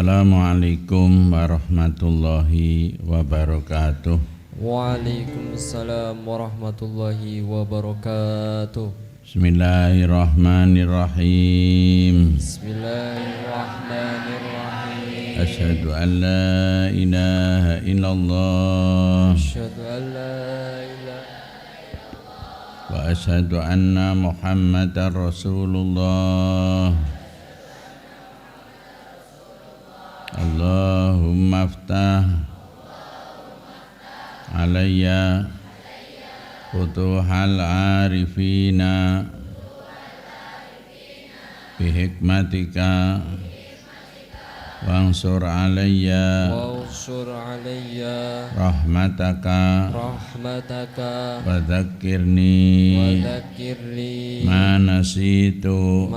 Assalamualaikum warahmatullahi wabarakatuh. Waalaikumsalam warahmatullahi wabarakatuh. Bismillahirrahmanirrahim. Bismillahirrahmanirrahim. Asyhadu an la ilaha illallah Asyhadu an la ilaha wa asyhadu anna Muhammadar Rasulullah. Allahumma aftah alayya futuhal arifina bihikmatika wansur alayya rahmataka wa dzakirni ma nasitu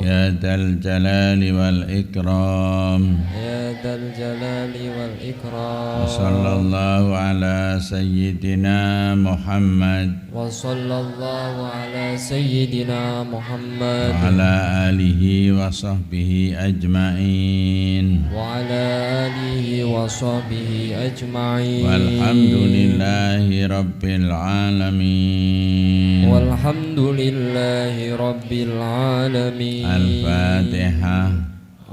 ya dal jalali wal ikram sallallahu ala sayyidina Muhammad wa ala alihi wa sahbihi ajma'in walhamdulillahi rabbil alamin. Al-Fatihah.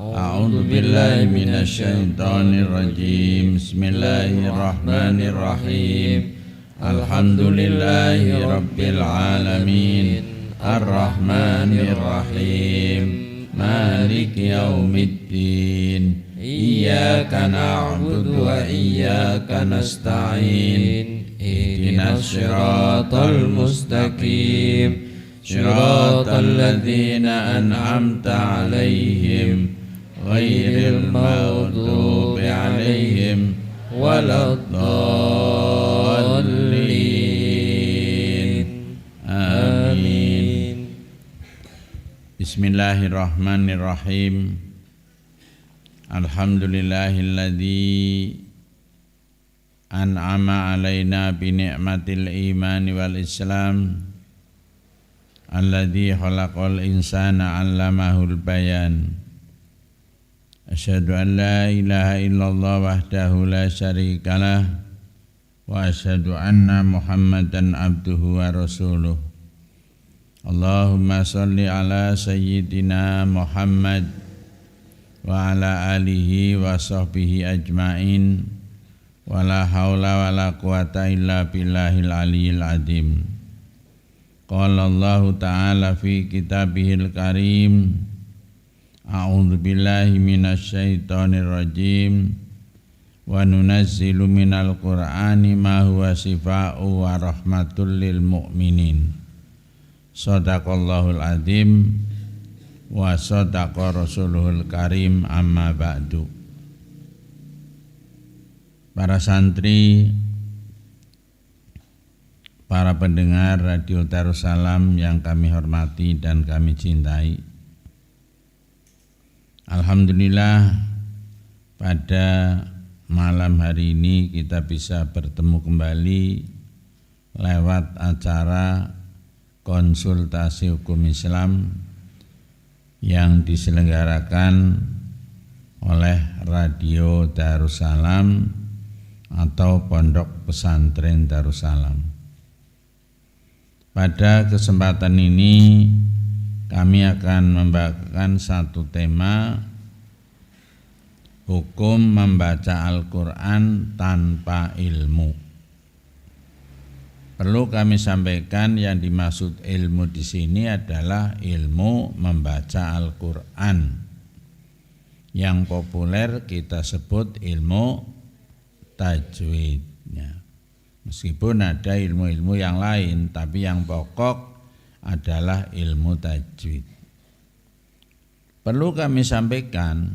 A'udzu billahi minasy syaithanir rajim. Bismillahirrahmanirrahim. Alhamdulillahi rabbil alamin. Ar-Rahmanir Rahim. Maliki yaumiddin. Iyyaka na'budu wa iyyaka nasta'in. Ihdinas siratal mustaqim. Shiratal ladzina an'amta 'alaihim ghairil maghdubi 'alaihim waladdallin. Amin. Bismillahirrahmanirrahim. Alhamdulillahilladzi an'ama 'alaina bi ni'matil imani wal islam. Alladzi khalaqal insana 'allamahul bayan. Asyhadu an la ilaha illallah wahdahu la syarikalah wa asyhadu anna Muhammadan abduhu wa rasuluh. Allahumma shalli ala sayyidina Muhammad wa ala alihi wa sahbihi ajmain. Wa la haula wa la quwata illa billahil aliyyil azim. Qala Allah Ta'ala fi kitabihil karim. A'udzu billahi minasy syaithanir rajim. Wa nunazzilu minal Qur'ani ma huwa shifaa'un wa rahmatul lil mu'minin. Shadaqallahul azim wa shadaqa rasuluhul karim, amma ba'du. Para santri, para pendengar Radio Darussalam yang kami hormati dan kami cintai, alhamdulillah pada malam hari ini kita bisa bertemu kembali lewat acara konsultasi hukum Islam yang diselenggarakan oleh Radio Darussalam atau Pondok Pesantren Darussalam. Pada kesempatan ini kami akan membawakan satu tema, hukum membaca Al-Quran tanpa ilmu. Perlu kami sampaikan yang dimaksud ilmu di sini adalah ilmu membaca Al-Quran. Yang populer kita sebut ilmu tajwidnya. Meskipun ada ilmu-ilmu yang lain, tapi yang pokok adalah ilmu tajwid. Perlu kami sampaikan,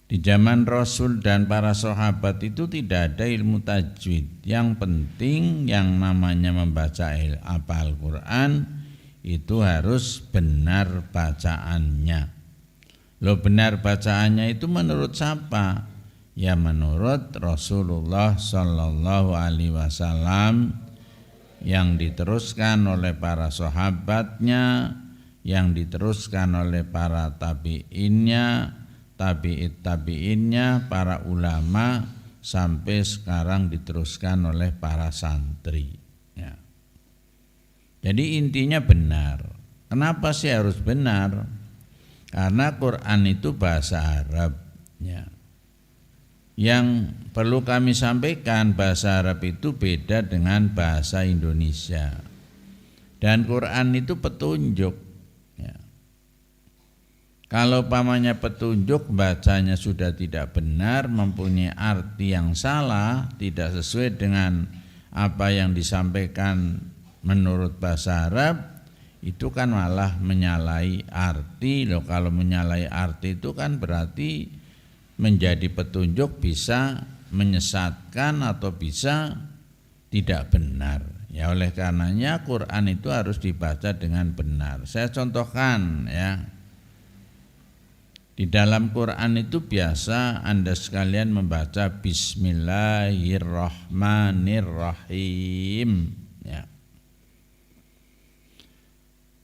di zaman Rasul dan para sahabat itu tidak ada ilmu tajwid. Yang penting yang namanya membaca Al-Quran itu harus benar bacaannya. Loh, benar bacaannya itu menurut siapa? Ya menurut Rasulullah Sallallahu Alaihi Wasallam, yang diteruskan oleh para sahabatnya, yang diteruskan oleh para tabi'innya, tabi'innya, para ulama sampai sekarang diteruskan oleh para santri. Ya. Jadi intinya benar. Kenapa sih harus benar? Karena Quran itu bahasa Arab. Ya. Yang perlu kami sampaikan, bahasa Arab itu beda dengan bahasa Indonesia. Dan Quran itu petunjuk. Ya. Kalau pamannya petunjuk, bacanya sudah tidak benar, mempunyai arti yang salah, tidak sesuai dengan apa yang disampaikan menurut bahasa Arab, itu kan malah menyalahi arti. Loh, kalau menyalahi arti itu kan berarti menjadi petunjuk bisa menyesatkan atau bisa tidak benar. Ya, oleh karenanya Quran itu harus dibaca dengan benar. Saya contohkan ya. Di dalam Quran itu biasa Anda sekalian membaca Bismillahirrahmanirrahim. Ya.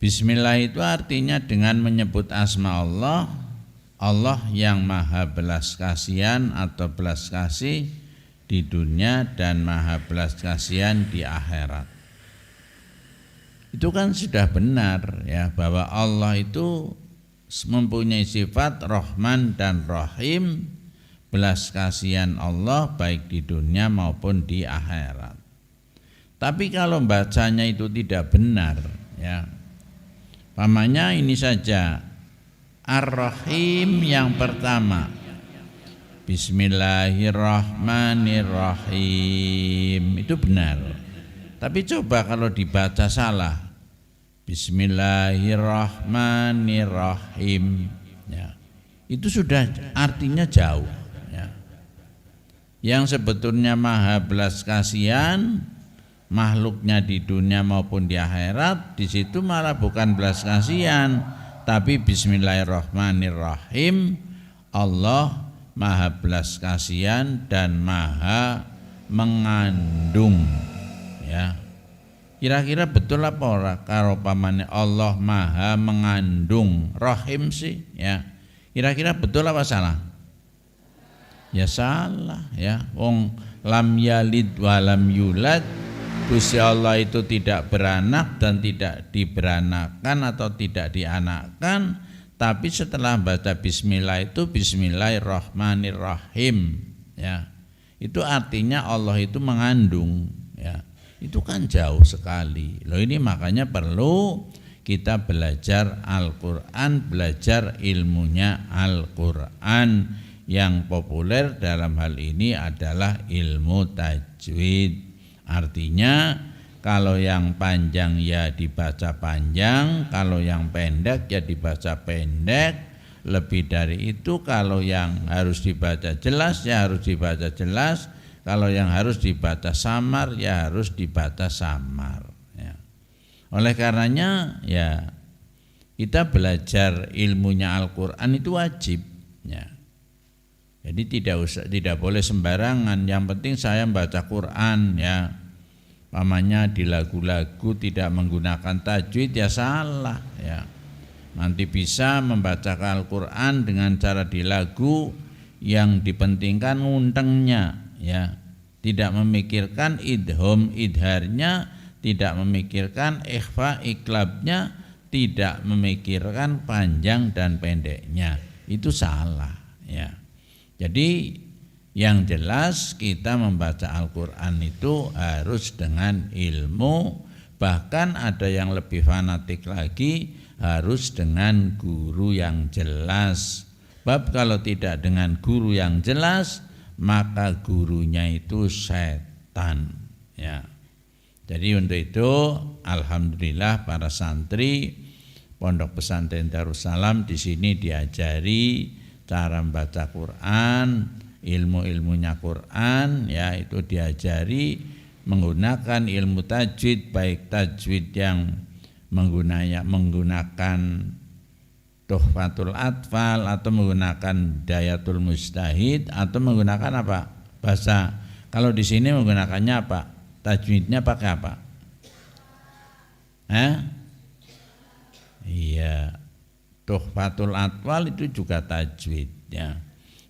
Bismillah itu artinya dengan menyebut asma Allah, Allah yang maha belas kasihan atau belas kasih di dunia dan maha belas kasihan di akhirat. Itu kan sudah benar ya, bahwa Allah itu mempunyai sifat Rahman dan Rahim, belas kasihan Allah baik di dunia maupun di akhirat. Tapi kalau bacanya itu tidak benar ya, pamannya ini saja Ar-Rahim yang pertama, Bismillahirrahmanirrahim, itu benar. Tapi coba kalau dibaca salah, Bismillahirrahmanirrahim, ya, itu sudah artinya jauh ya. Yang sebetulnya maha belas kasihan makhluknya di dunia maupun di akhirat, di situ malah bukan belas kasihan, tapi Bismillahirrahmanirrahim, Allah maha belas kasihan dan maha mengandung ya. Kira-kira betul apa ora karo pamane Allah maha mengandung rahim sih ya. Kira-kira betul apa salah? Ya salah ya. Wong lam yalid wa lam yulad, Gusti Allah itu tidak beranak dan tidak diberanakan atau tidak dianakkan, tapi setelah baca bismillah itu Bismillahirrahmanirrahim ya. Itu artinya Allah itu mengandung ya. Itu kan jauh sekali. Loh, ini makanya perlu kita belajar Al-Quran, belajar ilmunya Al-Quran. Yang populer dalam hal ini adalah ilmu tajwid. Artinya kalau yang panjang ya dibaca panjang, kalau yang pendek ya dibaca pendek. Lebih dari itu, kalau yang harus dibaca jelas ya harus dibaca jelas, kalau yang harus dibaca samar ya harus dibaca samar ya. Oleh karenanya ya kita belajar ilmunya Al-Quran itu wajib ya. Jadi tidak boleh sembarangan. Yang penting saya membaca Quran ya, pamannya di lagu-lagu tidak menggunakan tajwid ya salah ya. Nanti bisa membacakan Al-Quran dengan cara di lagu yang dipentingkan nguntengnya ya, tidak memikirkan idhom idharnya, tidak memikirkan ikhfa iklabnya, tidak memikirkan panjang dan pendeknya. Itu salah ya. Jadi yang jelas kita membaca Al-Quran itu harus dengan ilmu, bahkan ada yang lebih fanatik lagi, harus dengan guru yang jelas. Sebab kalau tidak dengan guru yang jelas, maka gurunya itu setan ya. Jadi untuk itu alhamdulillah para santri Pondok Pesantren Darussalam di sini diajari cara membaca Quran, ilmu-ilmunya Quran ya, itu diajari menggunakan ilmu tajwid, baik tajwid yang menggunakan Tuhfatul Atfal atau menggunakan Dayatul Mustahid atau menggunakan apa? Bahasa. Kalau di sini menggunakannya apa? Tajwidnya pakai apa? iya Tuhfatul Atfal itu juga tajwid ya.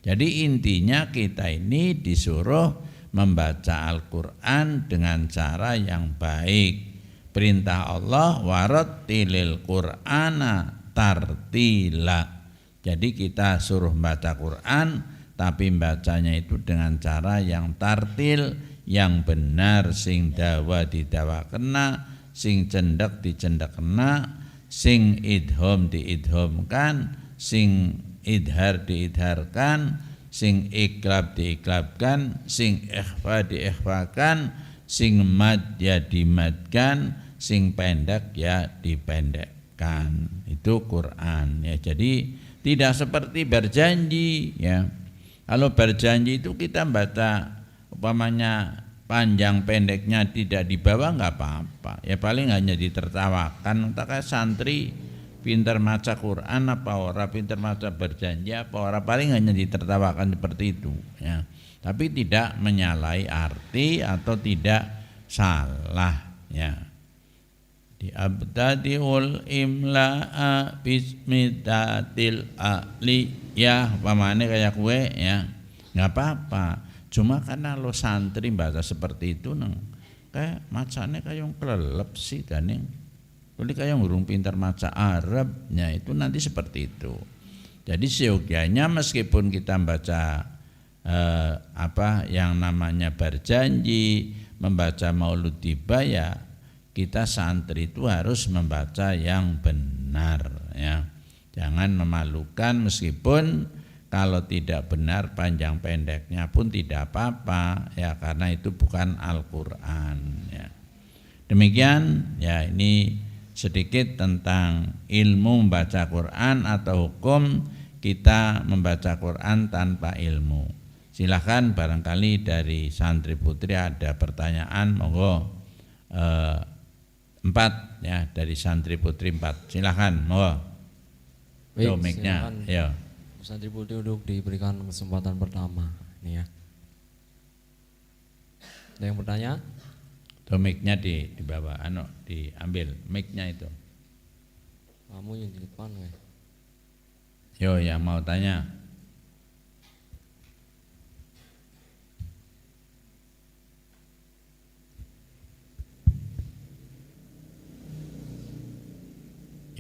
Jadi intinya kita ini disuruh membaca Al-Qur'an dengan cara yang baik. Perintah Allah warattilil Qur'ana tartila. Jadi kita suruh membaca Quran tapi bacanya itu dengan cara yang tartil, yang benar, sing dawa didawa kena, sing cendek dicendek kena, sing idhom diidhomkan, sing idhar diidharkan, sing iklab diiklabkan, sing ikhfa diikhfakan, sing mad ya dimadkan, sing pendek ya dipendekkan. Itu Quran ya. Jadi tidak seperti berjanji ya. Kalau berjanji itu kita baca umpamanya panjang pendeknya tidak dibawa nggak apa-apa. Ya paling hanya ditertawakan. Entah santri pintar maca Quran apa orang, pintar maca berjanji apa orang, paling hanya ditertawakan seperti itu ya. Tapi tidak menyalahi arti atau tidak salah ya. Diabtadiul imla'a bismidatil aliyah, pamane kayak kue ya, nggak apa-apa. Cuma karena lo santri baca seperti itu neng, kayak macane kayak yang kelelep sih daning. Boleh kayak ngurung pintar maca Arabnya itu nanti seperti itu. Jadi seyogianya meskipun kita baca yang namanya berjanji, membaca maulud tiba ya, kita santri itu harus membaca yang benar ya. Jangan memalukan, meskipun kalau tidak benar panjang pendeknya pun tidak apa-apa ya, karena itu bukan Al-Qur'an ya. Demikian ya, ini sedikit tentang ilmu membaca Quran atau hukum kita membaca Quran tanpa ilmu. Silahkan barangkali dari santri putri ada pertanyaan, monggo 4 ya, dari santri putri 4. Silahkan, monggo. Mic-nya. Ya. Santri putri untuk diberikan kesempatan pertama nih ya. Ada yang bertanya? Mic-nya di bawah, diambil mic-nya itu. Kamu yang di depan weh. Yo, yang mau tanya.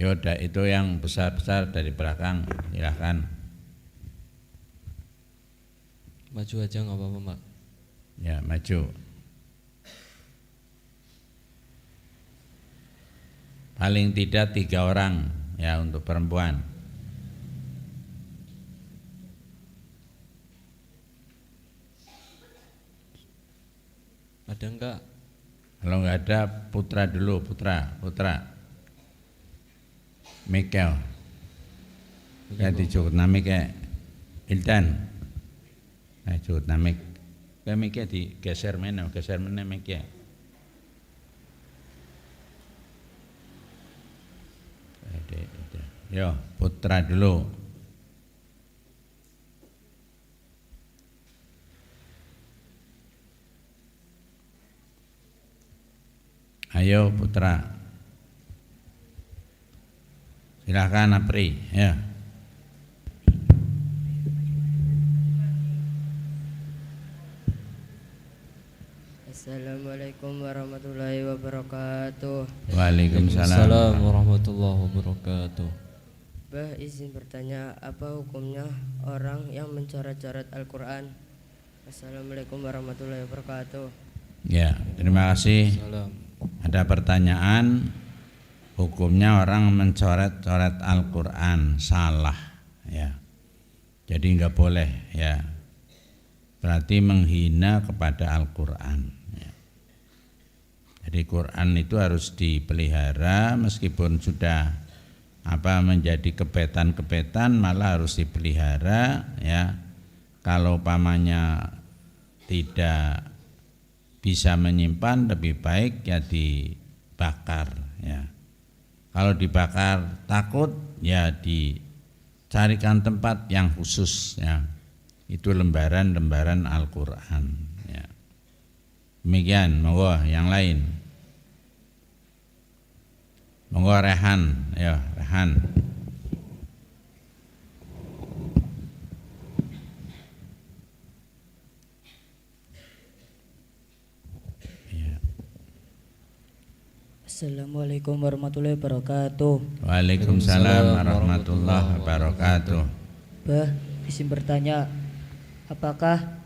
Yoda itu yang besar-besar dari belakang, silahkan. Maju aja nggak apa-apa Mbak. Ya maju. Paling tidak 3 orang ya untuk perempuan. Ada enggak? Kalau nggak ada Putra dulu, Putra. Mikel. Ya dicukup namik ya. Ildan. Nah cukup namik. Kayak miknya digeser mana miknya. Yo, Putra dulu. Ayo Putra. Silakan Apri ya. Assalamualaikum warahmatullahi wabarakatuh. Waalaikumsalam warahmatullahi wabarakatuh. Bah, izin bertanya, apa hukumnya orang yang mencoret-coret Al-Quran? Assalamualaikum warahmatullahi wabarakatuh. Ya, terima kasih. Salam. Ada pertanyaan, hukumnya orang mencoret-coret Al-Quran salah ya. Jadi nggak boleh ya. Berarti menghina kepada Al-Quran ya. Jadi Quran itu harus dipelihara, meskipun sudah menjadi kebetan-kebetan, malah harus dipelihara ya. Kalau pamannya tidak bisa menyimpan, lebih baik ya dibakar ya. Kalau dibakar takut ya dicarikan tempat yang khusus ya. Itu lembaran-lembaran Al-Qur'an ya. Demikian, monggo yang lain. Monggo Rehan, ya Rehan. Assalamualaikum warahmatullahi wabarakatuh. Waalaikumsalam warahmatullahi wabarakatuh. Bah, izin bertanya, apakah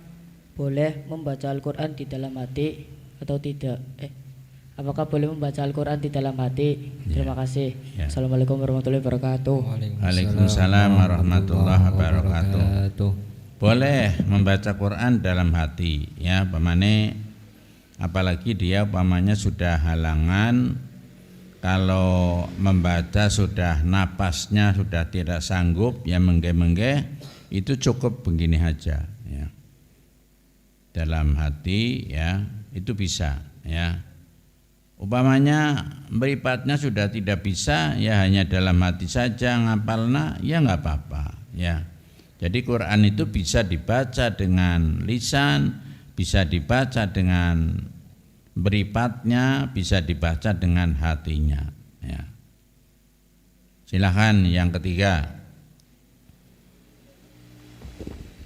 boleh membaca Al-Quran di dalam hati atau tidak? Apakah boleh membaca Al-Quran di dalam hati? Terima kasih. Ya. Assalamualaikum warahmatullahi wabarakatuh. Waalaikumsalam warahmatullahi wabarakatuh. Boleh membaca Quran dalam hati, ya, pamane apalagi dia umpamanya sudah halangan, kalau membaca sudah napasnya sudah tidak sanggup, ya menggeh-menggeh, itu cukup begini aja, ya. Dalam hati, ya, itu bisa, ya. Umpamanya meripatnya sudah tidak bisa, ya hanya dalam hati saja ngapalna, ya nggak apa-apa, ya. Jadi Quran itu bisa dibaca dengan lisan, bisa dibaca dengan beripatnya, bisa dibaca dengan hatinya, ya. Silahkan yang ketiga.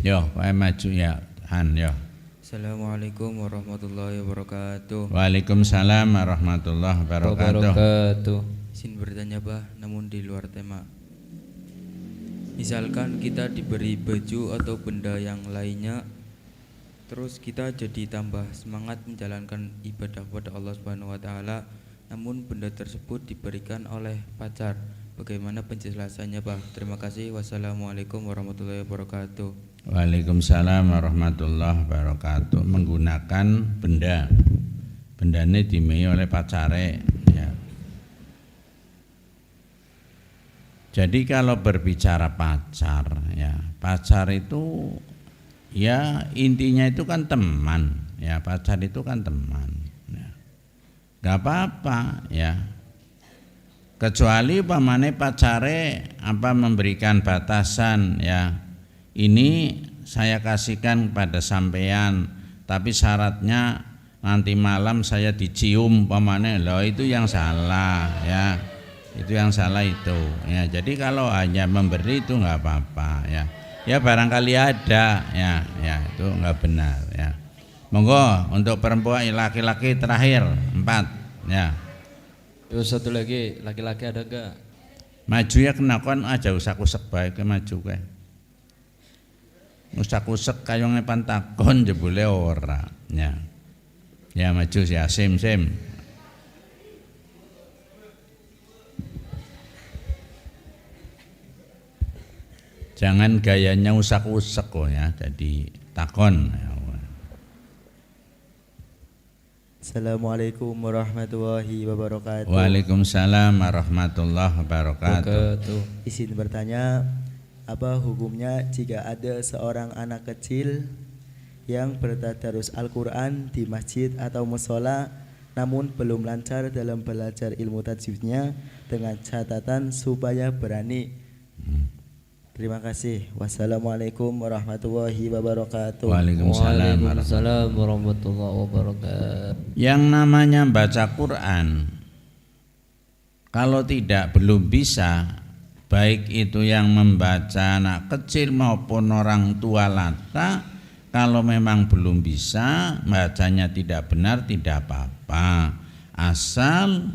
Yo, Pak maju ya, Han yo. Assalamualaikum warahmatullahi wabarakatuh. Waalaikumsalam warahmatullahi wabarakatuh. Izin bertanya Bah, namun di luar tema. Misalkan kita diberi baju atau benda yang lainnya, terus kita jadi tambah semangat menjalankan ibadah kepada Allah Subhanahu wa taala, namun benda tersebut diberikan oleh pacar. Bagaimana penjelasannya, Bah? Terima kasih. Wassalamualaikum warahmatullahi wabarakatuh. Waalaikumsalam warahmatullahi wabarakatuh. Menggunakan benda. Bendanya dimei oleh pacare, ya. Jadi kalau berbicara pacar, ya, pacar itu ya intinya itu kan teman, ya, pacar itu kan teman, ya. Gak apa-apa, ya, kecuali pamane pacare apa memberikan batasan, ya, ini saya kasihkan pada sampean, tapi syaratnya nanti malam saya dicium pamane, loh itu yang salah, ya, itu yang salah itu, ya. Jadi kalau hanya memberi itu nggak apa-apa, ya. Ya barangkali ada, ya itu nggak benar, ya. Monggo untuk perempuan, laki-laki terakhir 4, ya. Yo satu lagi, laki-laki ada enggak? Maju ya kena kon aja usak-usak bae ke maju kae. Usak-usak kayonge pantakon jebule ora, ya. Ya maju ya sim. Jangan gayanya usak-usak kok, ya, jadi takon. Assalamualaikum warahmatullahi wabarakatuh. Waalaikumsalam warahmatullahi wabarakatuh. Izin bertanya, apa hukumnya jika ada seorang anak kecil yang bertadarus Al-Quran di masjid atau musola, namun belum lancar dalam belajar ilmu tajwidnya, dengan catatan supaya berani. Terima kasih. Wassalamualaikum warahmatullahi wabarakatuh. Waalaikumsalam warahmatullahi wabarakatuh. Yang namanya baca Quran, kalau belum bisa, baik itu yang membaca anak kecil maupun orang tua lata, kalau memang belum bisa, bacanya tidak benar, tidak apa-apa, asal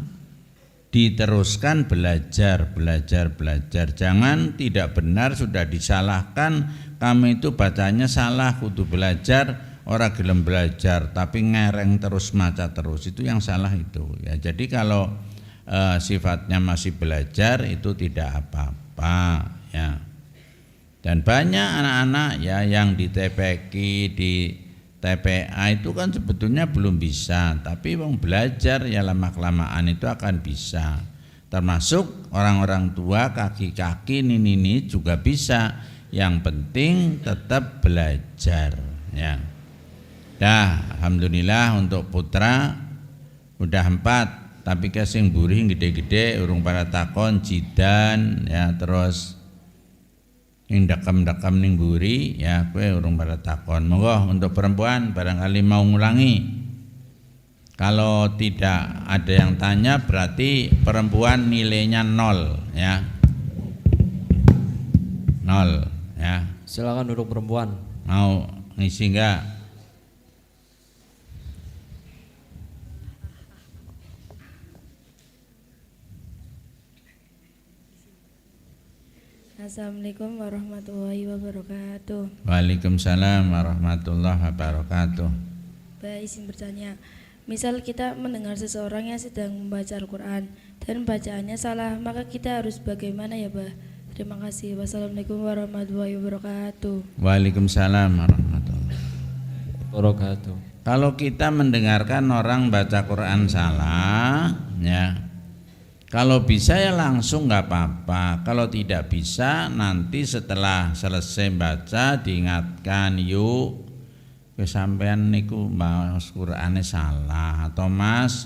diteruskan belajar. Jangan tidak benar sudah disalahkan, kami itu bacanya salah, kudu belajar, orang gelem belajar tapi ngereng terus, maca terus, itu yang salah itu, ya. Jadi kalau sifatnya masih belajar itu tidak apa-apa, ya. Dan banyak anak-anak, ya, yang di TPQ, di TPA itu kan sebetulnya belum bisa, tapi mau belajar ya lama-kelamaan itu akan bisa. Termasuk orang-orang tua, kaki-kaki, nini juga bisa. Yang penting tetap belajar, ya. Dah, alhamdulillah untuk putra udah 4, tapi kasing buri gede-gede urung para takon jidan, ya, terus ing dakam-dakam ning buri, ya, kowe urung pada takon. Monggo untuk perempuan barangkali mau ngulangi. Kalau tidak ada yang tanya berarti perempuan nilainya 0 ya. 0 ya. Silakan duduk perempuan. Mau ngisi enggak? Assalamualaikum warahmatullahi wabarakatuh. Waalaikumsalam warahmatullahi wabarakatuh. Mbak izin bertanya, misal kita mendengar seseorang yang sedang membaca Al-Quran dan bacaannya salah, maka kita harus bagaimana ya Mbak? Terima kasih. Wassalamualaikum warahmatullahi wabarakatuh. Waalaikumsalam warahmatullahi Wabarakatuh. Kalau kita mendengarkan orang baca Quran salah, ya, kalau bisa ya langsung nggak apa-apa. Kalau tidak bisa nanti setelah selesai baca diingatkan, yuk, sampean niku maos Qur'ane salah, atau Mas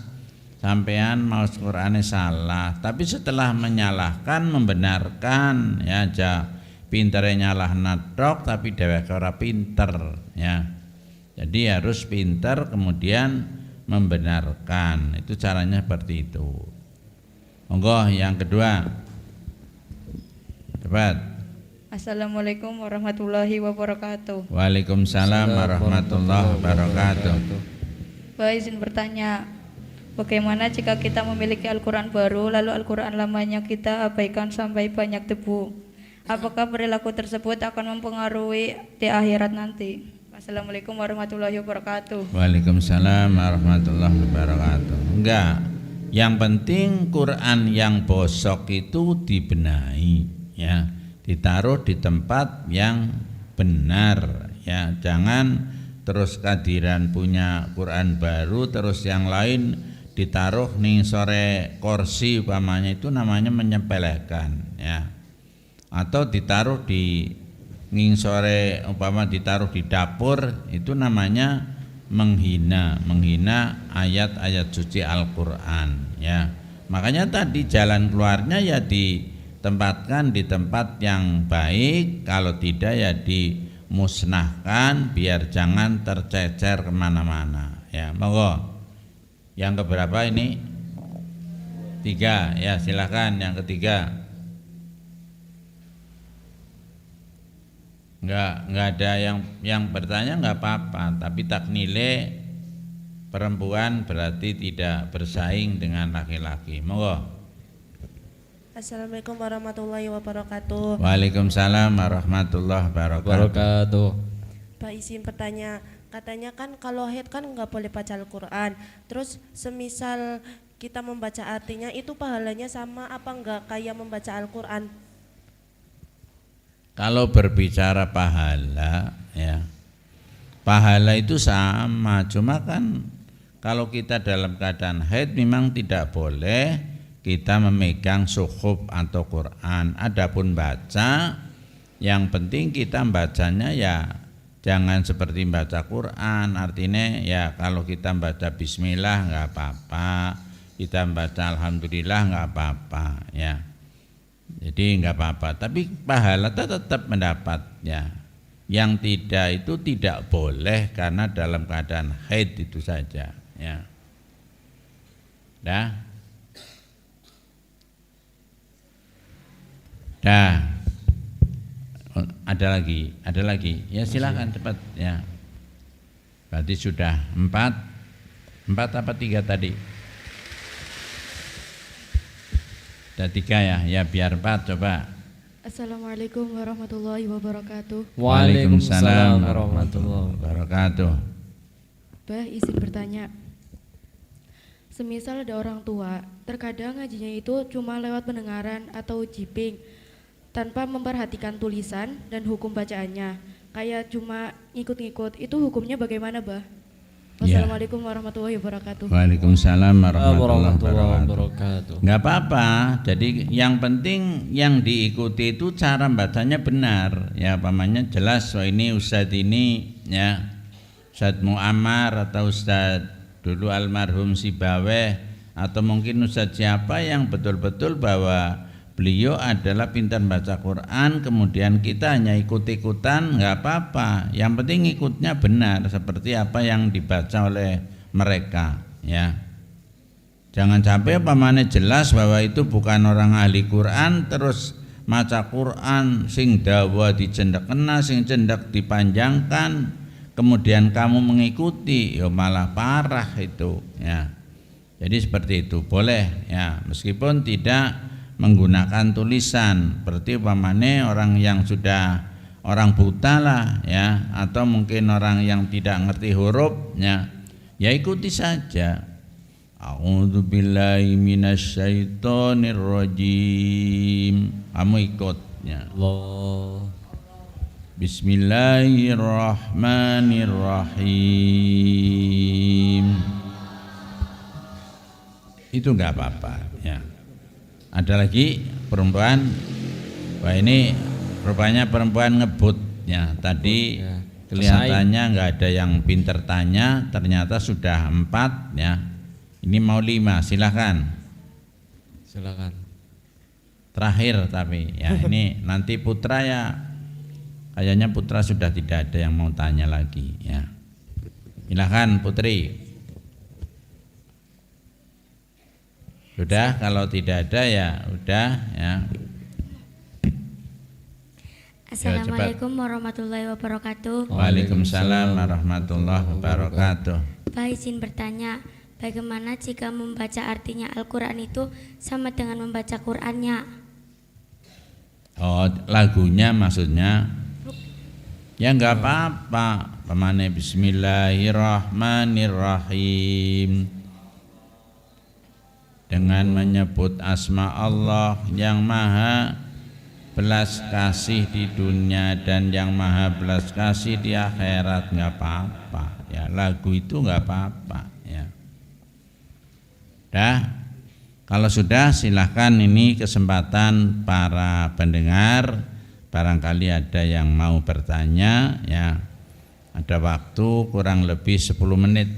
sampean maos Qur'ane salah. Tapi setelah menyalahkan membenarkan, ya aja pinternya nyalah nadok tapi dheweke ora pinter, ya. Jadi harus pinter kemudian membenarkan. Itu caranya seperti itu. Monggo yang kedua. Cepat. Assalamualaikum warahmatullahi wabarakatuh. Waalaikumsalam warahmatullahi wabarakatuh. Mbak izin bertanya, bagaimana jika kita memiliki Al-Quran baru lalu Al-Quran lamanya kita abaikan sampai banyak debu? Apakah perilaku tersebut akan mempengaruhi di akhirat nanti? Assalamualaikum warahmatullahi wabarakatuh. Waalaikumsalam warahmatullahi wabarakatuh. Enggak. Yang penting Quran yang bosok itu dibenahi, ya, ditaruh di tempat yang benar, ya. Jangan terus kadiran punya Quran baru terus yang lain ditaruh nih sore kursi umpamanya, itu namanya menyepelekan, ya. Atau ditaruh di sore umpama ditaruh di dapur, itu namanya menghina ayat-ayat suci Al-Quran, ya. Makanya tadi jalan keluarnya ya ditempatkan di tempat yang baik, kalau tidak ya dimusnahkan biar jangan tercecer kemana-mana, ya. Monggo yang keberapa ini? 3, ya, silakan yang ketiga. Enggak ada yang bertanya, enggak apa-apa, tapi tak nilai perempuan berarti tidak bersaing dengan laki-laki. Monggo. Assalamualaikum warahmatullahi wabarakatuh. Waalaikumsalam warahmatullahi wabarakatuh. Pak izin bertanya, katanya kan kalau haid kan nggak boleh baca Al-Quran. Terus semisal kita membaca artinya itu pahalanya sama apa enggak kayak membaca Al-Quran? Kalau berbicara pahala, ya, pahala itu sama, cuma kan kalau kita dalam keadaan haid memang tidak boleh kita memegang suhuf atau Quran. Adapun baca, yang penting kita bacanya ya jangan seperti baca Quran. Artinya ya kalau kita baca Bismillah nggak apa-apa, kita baca Alhamdulillah nggak apa-apa, ya. Jadi nggak apa-apa, tapi pahala tetap mendapat, ya. Yang tidak itu tidak boleh karena dalam keadaan haid itu saja, ya. Dah. Ada lagi, ya silakan cepat, ya. Berarti sudah 4 apa 3 tadi? Ada 3 ya biar 4 coba. Assalamualaikum warahmatullahi wabarakatuh. Waalaikumsalam warahmatullahi wabarakatuh. Mbah izin bertanya, semisal ada orang tua, terkadang ngajinya itu cuma lewat pendengaran atau jiping tanpa memperhatikan tulisan dan hukum bacaannya, kayak cuma ngikut-ngikut, itu hukumnya bagaimana, Mbah? Wassalamualaikum warahmatullahi wabarakatuh. Waalaikumsalam warahmatullahi wabarakatuh. wabarakatuh. Enggak apa-apa. Jadi yang penting yang diikuti itu cara bacanya benar. Ya, pamannya jelas. Oh ini Ustadz ini, ya, Ustadz Muammar atau Ustadz dulu almarhum Sibaweh atau mungkin Ustadz siapa yang betul-betul bahwa beliau adalah pintar baca Quran, kemudian kita hanya ikut-ikutan, nggak apa-apa. Yang penting ikutnya benar seperti apa yang dibaca oleh mereka, ya. Jangan sampai pamane jelas bahwa itu bukan orang ahli Quran terus maca Quran sing dawa dicendekna sing cendek dipanjangkan kemudian kamu mengikuti ya malah parah itu ya. Jadi seperti itu boleh ya meskipun tidak menggunakan tulisan seperti umpamane orang yang sudah orang buta lah ya atau mungkin orang yang tidak ngerti huruf ya ikuti saja. A'udzu billahi minasyaitonir rajim. Kamu ikutnya. Allah. Bismillahirrahmanirrahim. Itu enggak apa-apa ya. Ada lagi perempuan. Wah ini rupanya perempuan ngebut ya. Tadi ya. kelihatannya enggak ada yang pinter tanya, ternyata sudah 4 ya. Ini mau 5, silakan. Silakan. Terakhir tapi ya ini nanti Putra ya kayaknya Putra sudah tidak ada yang mau tanya lagi ya. Silakan Putri. Sudah kalau tidak ada ya udah ya. Assalamualaikum warahmatullahi wabarakatuh. Waalaikumsalam warahmatullahi wabarakatuh. Pak izin bertanya, bagaimana jika membaca artinya Al-Quran itu sama dengan membaca Qurannya? Oh lagunya maksudnya? Ya enggak apa-apa. Pemane Bismillahirrahmanirrahim. Dengan menyebut asma Allah yang maha belas kasih di dunia dan yang maha belas kasih di akhirat, enggak apa-apa. Ya lagu itu enggak apa-apa ya. Dah, kalau sudah silahkan ini kesempatan para pendengar, barangkali ada yang mau bertanya ya. Ada waktu kurang lebih 10 menit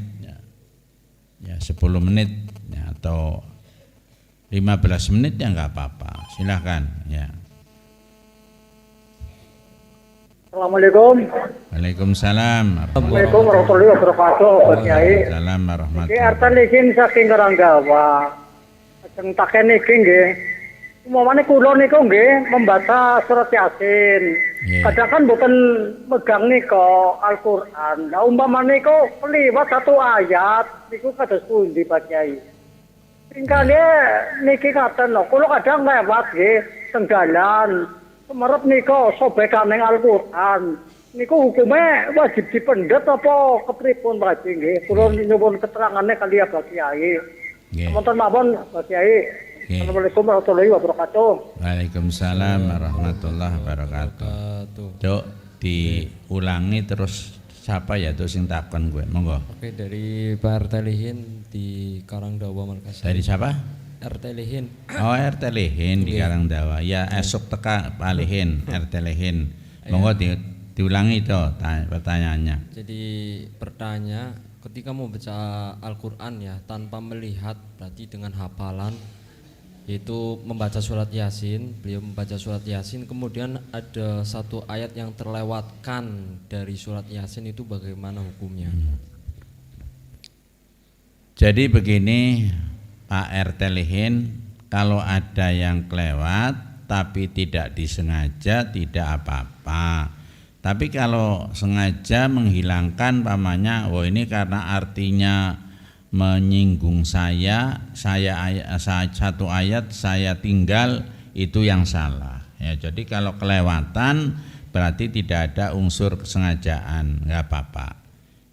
ya 10 menit ya, atau 15 menit ya enggak apa-apa. Silahkan ya. Assalamualaikum. Waalaikumsalam. Assalamualaikum warahmatullahi wabarakatuh. Pak Kiai. Waalaikumsalam warahmatullahi Iki artan iki saking Karanggawa. Ajeng taken iki nggih. Umpamane kula niku nggih membaca surat Yasin. Kadang kan mboten megang nika Al-Qur'an. Lah umpamane niku liwat 1 ayat niku kados pundi Pak Kiai? Tingkale niki katen lho, kula kadang lewat nggih teng dalan. Semerep nika sobekan ning Al-Qur'an. Niku hukumnya wajib dipendet apa kepripun Pak nggih? Kula nyuwun keterangane kali ya Pak Kiai. Wonten mawon Pak Kiai. Assalamualaikum warahmatullahi wabarakatuh. Waalaikumsalam warahmatullahi wabarakatuh. Cuk, diulangi terus siapa ya tuh sing takon gue, monggo. Oke, dari Pak RT Lihin di Karangdawa Makassar. Dari siapa? RT Lihin. Oh, RT Lihin di Karangdawa. Ya, esok teka Pak Lihin, RT Lihin. Monggo diulangi itu pertanyaannya. Jadi bertanya, ketika mau baca Al-Qur'an ya tanpa melihat berarti dengan hafalan, yaitu membaca surat Yasin, beliau membaca surat Yasin, kemudian ada 1 ayat yang terlewatkan dari surat Yasin, itu bagaimana hukumnya? Jadi begini Pak RT Lihin, kalau ada yang kelewat tapi tidak disengaja tidak apa-apa. Tapi kalau sengaja menghilangkan pamannya, oh ini karena artinya menyinggung saya 1 ayat saya tinggal, itu yang salah ya. Jadi kalau kelewatan berarti tidak ada unsur kesengajaan, nggak apa-apa.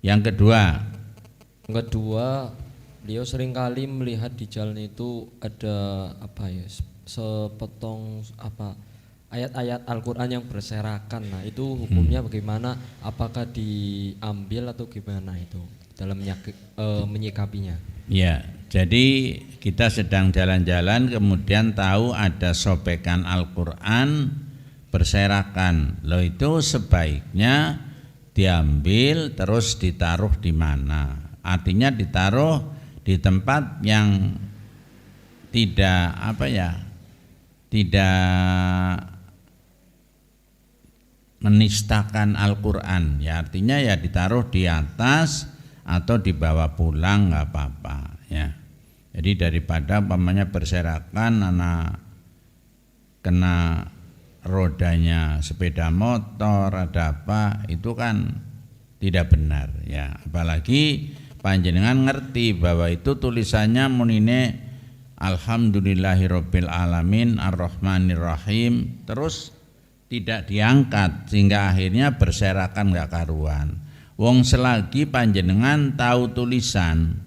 Yang kedua, beliau seringkali melihat di jalan itu ada apa ya, sepotong apa ayat-ayat Al-Qur'an yang berserakan. Nah, itu hukumnya bagaimana? Apakah diambil atau gimana itu dalam menyikapinya? Ya, jadi kita sedang jalan-jalan kemudian tahu ada sobekan Al-Qur'an berserakan. Loh, itu sebaiknya diambil terus ditaruh di mana? Artinya ditaruh di tempat yang tidak tidak menistakan Al-Qur'an. Ya, artinya ya ditaruh di atas atau dibawa pulang nggak apa-apa ya. Jadi daripada umpamanya berserakan anak kena rodanya sepeda motor ada apa, itu kan tidak benar ya. Apalagi panjenengan ngerti bahwa itu tulisannya munine alhamdulillahirabbil alamin arrahmanirrahim, terus tidak diangkat sehingga akhirnya berserakan nggak karuan. Wong selagi panjenengan tahu tulisan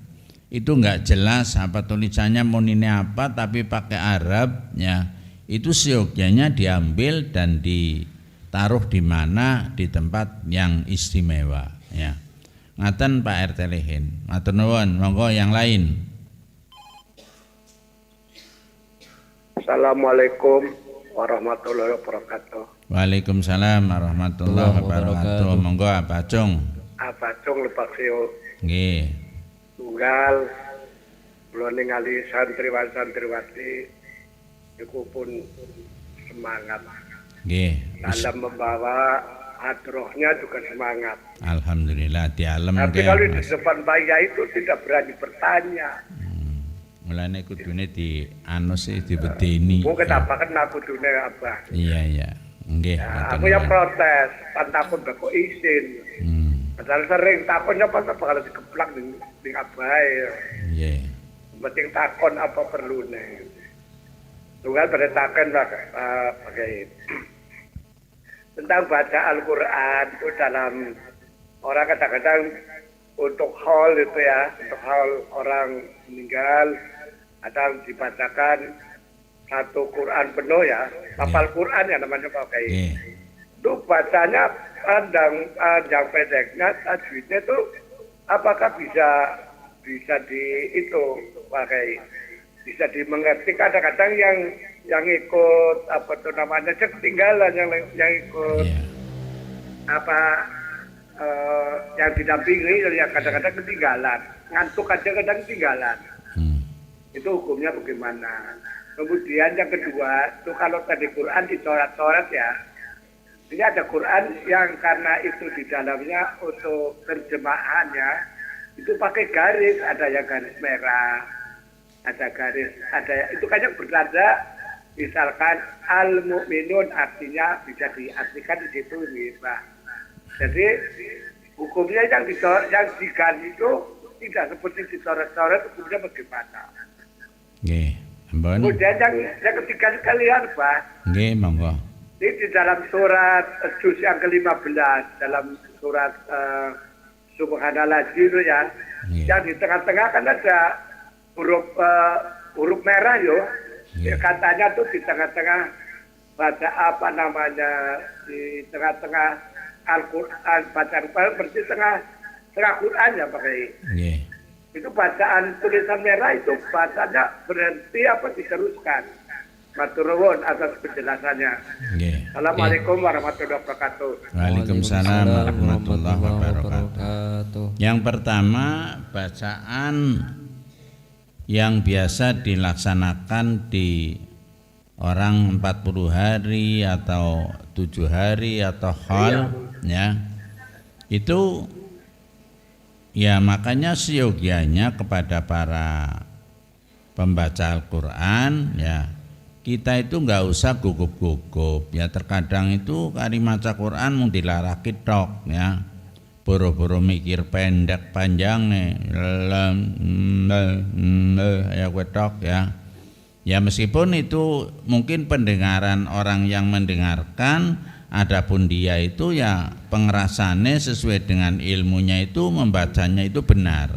itu nggak jelas apa tulisannya munine apa tapi pakai Arab ya, itu seyogyanya diambil dan ditaruh di mana, di tempat yang istimewa ya. Ngaten Pak RT Lehen. Matur nuwun, monggo yang lain. Assalamualaikum warahmatullahi wabarakatuh. Waalaikumsalam warahmatullahi wabarakatuh. Monggo Pak Cung. Pak Cung Lepaksio. Nggih. Tunggal kula ningali santriwan-santriwati iku pun semangat. Nggih. Dalam membawa hadrohnya juga semangat. Alhamdulillah di alam. Tapi kalau di depan bayi itu tidak berani bertanya. Mulane kudune di anus di bedeni. Mungkin apa kan aku dunia apa? Iya iya. Nggih. Aku yang protes, takut kok izin. Padahal sering takonnya pas bakal dikeplak di abai. Nggih. Penting takon apa perlune. Tunggal pada takon pakai tentang baca Al-Quran itu dalam orang kadang-kadang untuk hal itu ya, untuk hal orang meninggal atau dibacakan satu Quran penuh ya, hafal Quran ya namanya pakai. Itu bacanya panjang pendeknya tajwidnya itu apakah bisa di itu pakai bisa dimengerti. Kadang-kadang yang ikut apa tuh namanya ketinggalan yang ikut yang didampingi yang kadang-kadang ketinggalan, ngantuk aja kadang ketinggalan. Itu hukumnya bagaimana? Kemudian yang kedua itu kalau tadi Quran dicoret-coret ya, ini ada Quran yang karena itu di dalamnya untuk terjemahannya itu pakai garis, ada yang garis merah, ada garis, ada itu kayaknya bertanda misalkan al-mu'minun artinya bisa diartikan di situ nih Pak. Jadi hukumnya yang diganti itu tidak seperti dicoret-coret, hukumnya bagaimana? Nggih, ampun. Kemudian yang ketiga sekalian Pak. Nggih, monggo. Ini di dalam surat juz yang ke-15 dalam surat Subhanallah itu ya. Yang di tengah-tengah kan ada huruf merah yo. Katanya tuh di tengah-tengah baca apa namanya di tengah-tengah Al-Quran bacaan berarti tengah Quran ya pakai. Itu bacaan tulisan merah itu bacanya berhenti apa diteruskan? Matur nuwun atas penjelasannya. Assalamualaikum warahmatullahi wabarakatuh. Waalaikumsalam warahmatullahi wabarakatuh. Yang pertama bacaan yang biasa dilaksanakan di orang 40 hari atau 7 hari atau hal ya itu ya makanya seyogianya kepada para pembaca Al-Quran ya kita itu nggak usah gugup-gugup ya, terkadang itu kari maca Quran mau dilaraki tok ya, boro-boro mikir pendek panjang nih ya wetok ya. Ya meskipun itu mungkin pendengaran orang yang mendengarkan, adapun dia itu ya pengerasannya sesuai dengan ilmunya itu membacanya itu benar.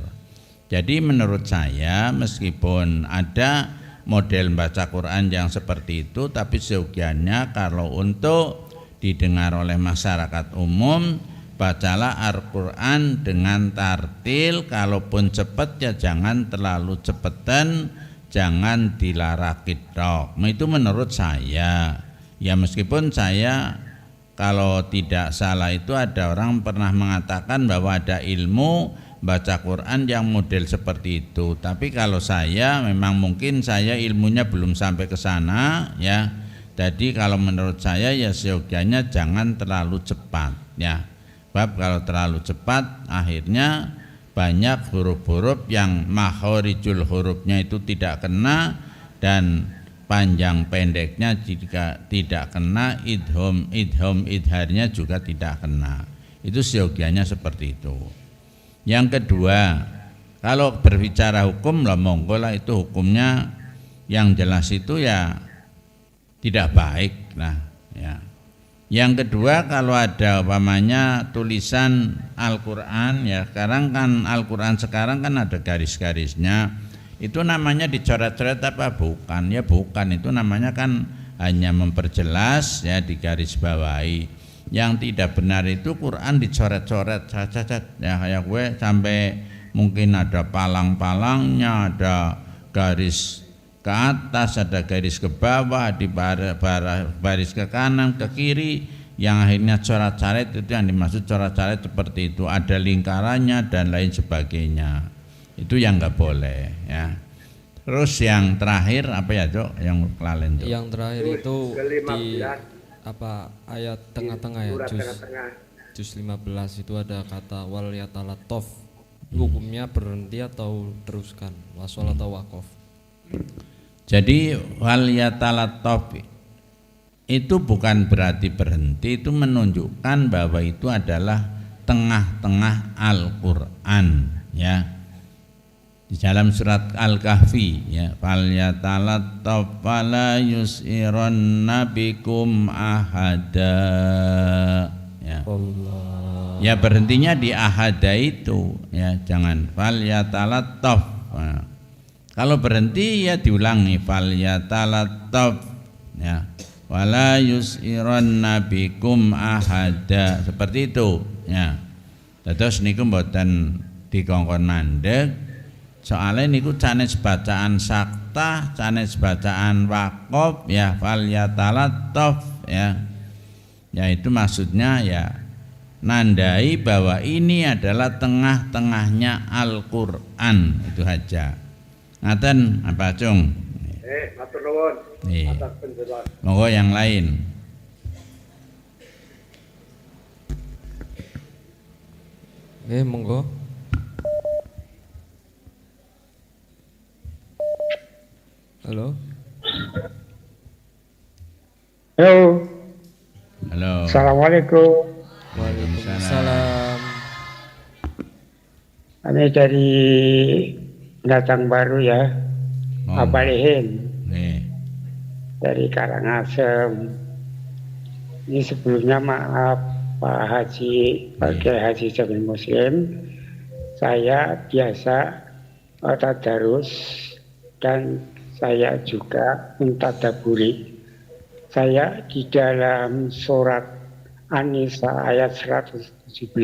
Jadi menurut saya meskipun ada model baca Quran yang seperti itu, tapi seyogianya kalau untuk didengar oleh masyarakat umum, bacalah Al-Quran dengan tartil, kalaupun cepat ya jangan terlalu cepetan, jangan dilarakit tok. Itu menurut saya. Ya meskipun saya kalau tidak salah itu ada orang pernah mengatakan bahwa ada ilmu baca Quran yang model seperti itu. Tapi kalau saya memang mungkin saya ilmunya belum sampai ke sana ya. Jadi kalau menurut saya ya seyogianya jangan terlalu cepat ya. Sebab kalau terlalu cepat akhirnya banyak huruf-huruf yang makhorijul hurufnya itu tidak kena dan panjang pendeknya jika tidak kena, idhom idharnya juga tidak kena. Itu seyogianya seperti itu. Yang kedua, kalau berbicara hukum lah monggo lah, itu hukumnya yang jelas itu ya tidak baik lah ya. Yang kedua, kalau ada umpamanya tulisan Al-Qur'an ya, sekarang kan Al-Qur'an sekarang kan ada garis-garisnya. Itu namanya dicoret-coret apa bukan? Ya bukan, itu namanya kan hanya memperjelas ya, digaris bawahi. Yang tidak benar itu Quran dicoret-coret saja ya, kayak gue sampai mungkin ada palang-palangnya, ada garis ke atas, ada garis ke bawah, di baris ke kanan, ke kiri, yang akhirnya coret-coret. Itu yang dimaksud coret-coret seperti itu, ada lingkarannya dan lain sebagainya. Itu yang nggak boleh ya. Terus yang terakhir apa ya, Cok? Yang kelalen, Cok? Yang terakhir itu di apa ayat tengah-tengah ya, juz 15 itu ada kata wal yatalattof. Hukumnya berhenti atau teruskan, wasol atau wakof. Jadi wal yatalattof itu bukan berarti berhenti, itu menunjukkan bahwa itu adalah tengah-tengah Al-Qur'an ya. Di dalam surat Al-Kahfi ya, fal yatalattaf fala yus'iranna bikum ahada ya. Allah. Ya berhentinya di ahada itu ya, jangan fal yatalattaf. Nah, kalau berhenti ya diulangi fal yatalattaf ya, wala yus'iranna bikum ahada, seperti itu ya. Terus niku mboten dikongkon mandeg. Soalnya niku sanes bacaan sakta, sanes bacaan wakof ya, fal yatalattaf ya. Ya itu maksudnya ya nandai bahwa ini adalah tengah-tengahnya Al-Qur'an, itu aja. Ngaten apa, Cung? Matur nuwun atas penjelasan. Monggo yang lain. Monggo. Halo. Halo. Halo. Assalamualaikum. Waalaikumsalam. Ini dari pendatang baru ya, Abalihin. Dari Karangasem. Ini sebelumnya maaf Pak Haji, Pak Haji Jamil Muslim. Saya biasa tadarus dan saya juga mentadaburi. Saya di dalam surat An-Nisa ayat 117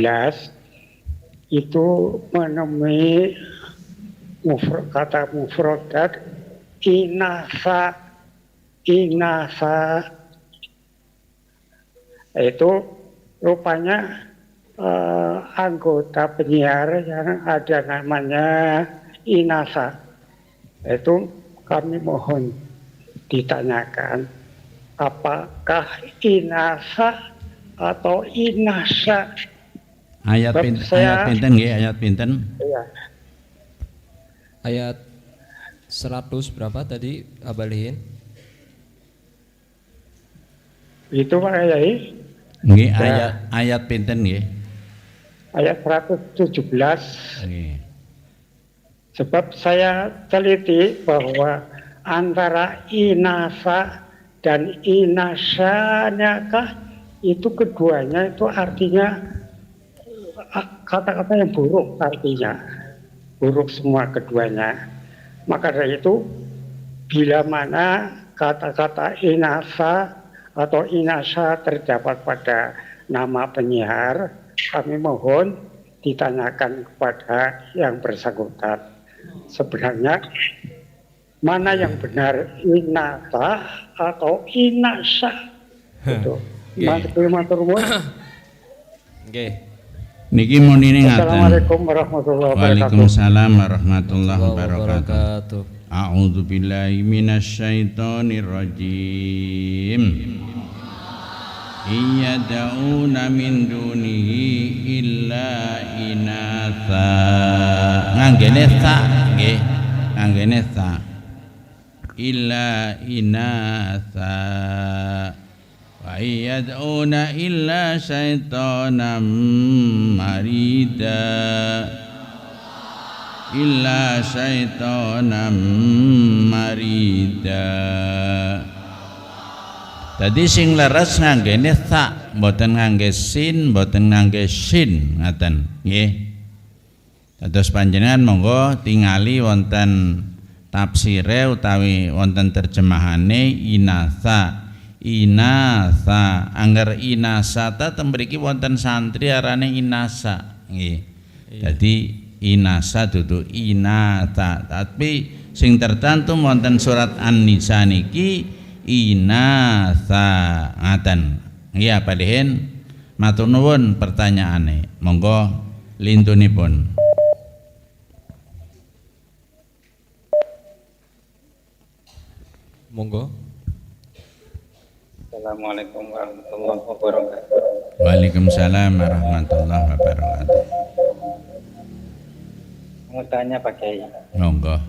itu menemui kata mufradat inasa. Itu rupanya anggota penyiar yang ada namanya inasa. Itu kami mohon ditanyakan apakah inasa atau inasa. Ayat pinten nggih, ayat pinten? Iya. Ayat 100 berapa tadi Abalihin? Itu Pak Yai. Nggih, ayat pinten nggih? Ayat 117. Nggih. Sebab saya teliti bahwa antara inasa dan inasanyakah itu keduanya itu artinya kata-kata yang buruk, artinya buruk semua keduanya. Maka dari itu bila mana kata-kata inasa atau inasa terdapat pada nama penyiar, kami mohon ditanyakan kepada yang bersangkutan. Sebenarnya mana yang benar, inasa atau inasa? Itu. Matur nuwun. Nggih. Niki mun ini ngaten. Assalamualaikum warahmatullahi wabarakatuh. Waalaikumsalam warahmatullahi wabarakatuh. A'udzu billahi minasyaitonir rajim. iyad'una min dunihi illa inatha. Nganggene ta nggih, nganggene ta. Illa inatha wa iyad'una illa syaitanan marida. Illa syaitanan marida. Tadi sing leres nganggene ta, mboten ngangge sin, mboten ngangge shin, ngaten nggih. Dados panjenengan monggo tingali wonten tafsire utawi wonten terjemahane inasa. Inasa, angger inasata teng mriki wonten santri arane inasa nggih. Dadi inasa dudu inata, tapi sing tertentu wonten surat An-Nisa niki inasa ngaten. Nggih padhen matur nuwun pertanyaane. Monggo lintunipun. Monggo. Assalamualaikum warahmatullahi wabarakatuh. Waalaikumsalam warahmatullahi wabarakatuh. Mau tanya Pak Kiai. Monggo.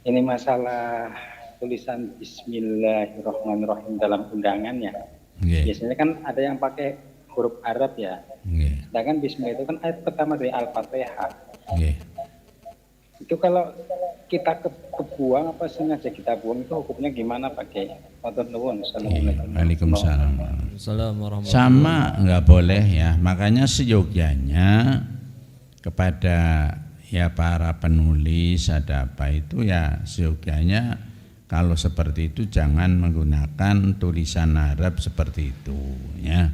Ini masalah tulisan Bismillahirrahmanirrahim dalam undangan ya. Okay. Biasanya kan ada yang pakai huruf Arab ya. Okay. Sedangkan Bismillah itu kan ayat pertama dari Al-Fatihah. Okay. Itu kalau kita kebuang apa sengaja kita buang itu hukumnya gimana Pak Kiai? Assalamualaikum. Waalaikumsalam. Assalamualaikum. Sama nggak boleh ya. Makanya seyogyanya kepada ya para penulis ada apa itu ya seyogyanya kalau seperti itu jangan menggunakan tulisan Arab seperti itu ya.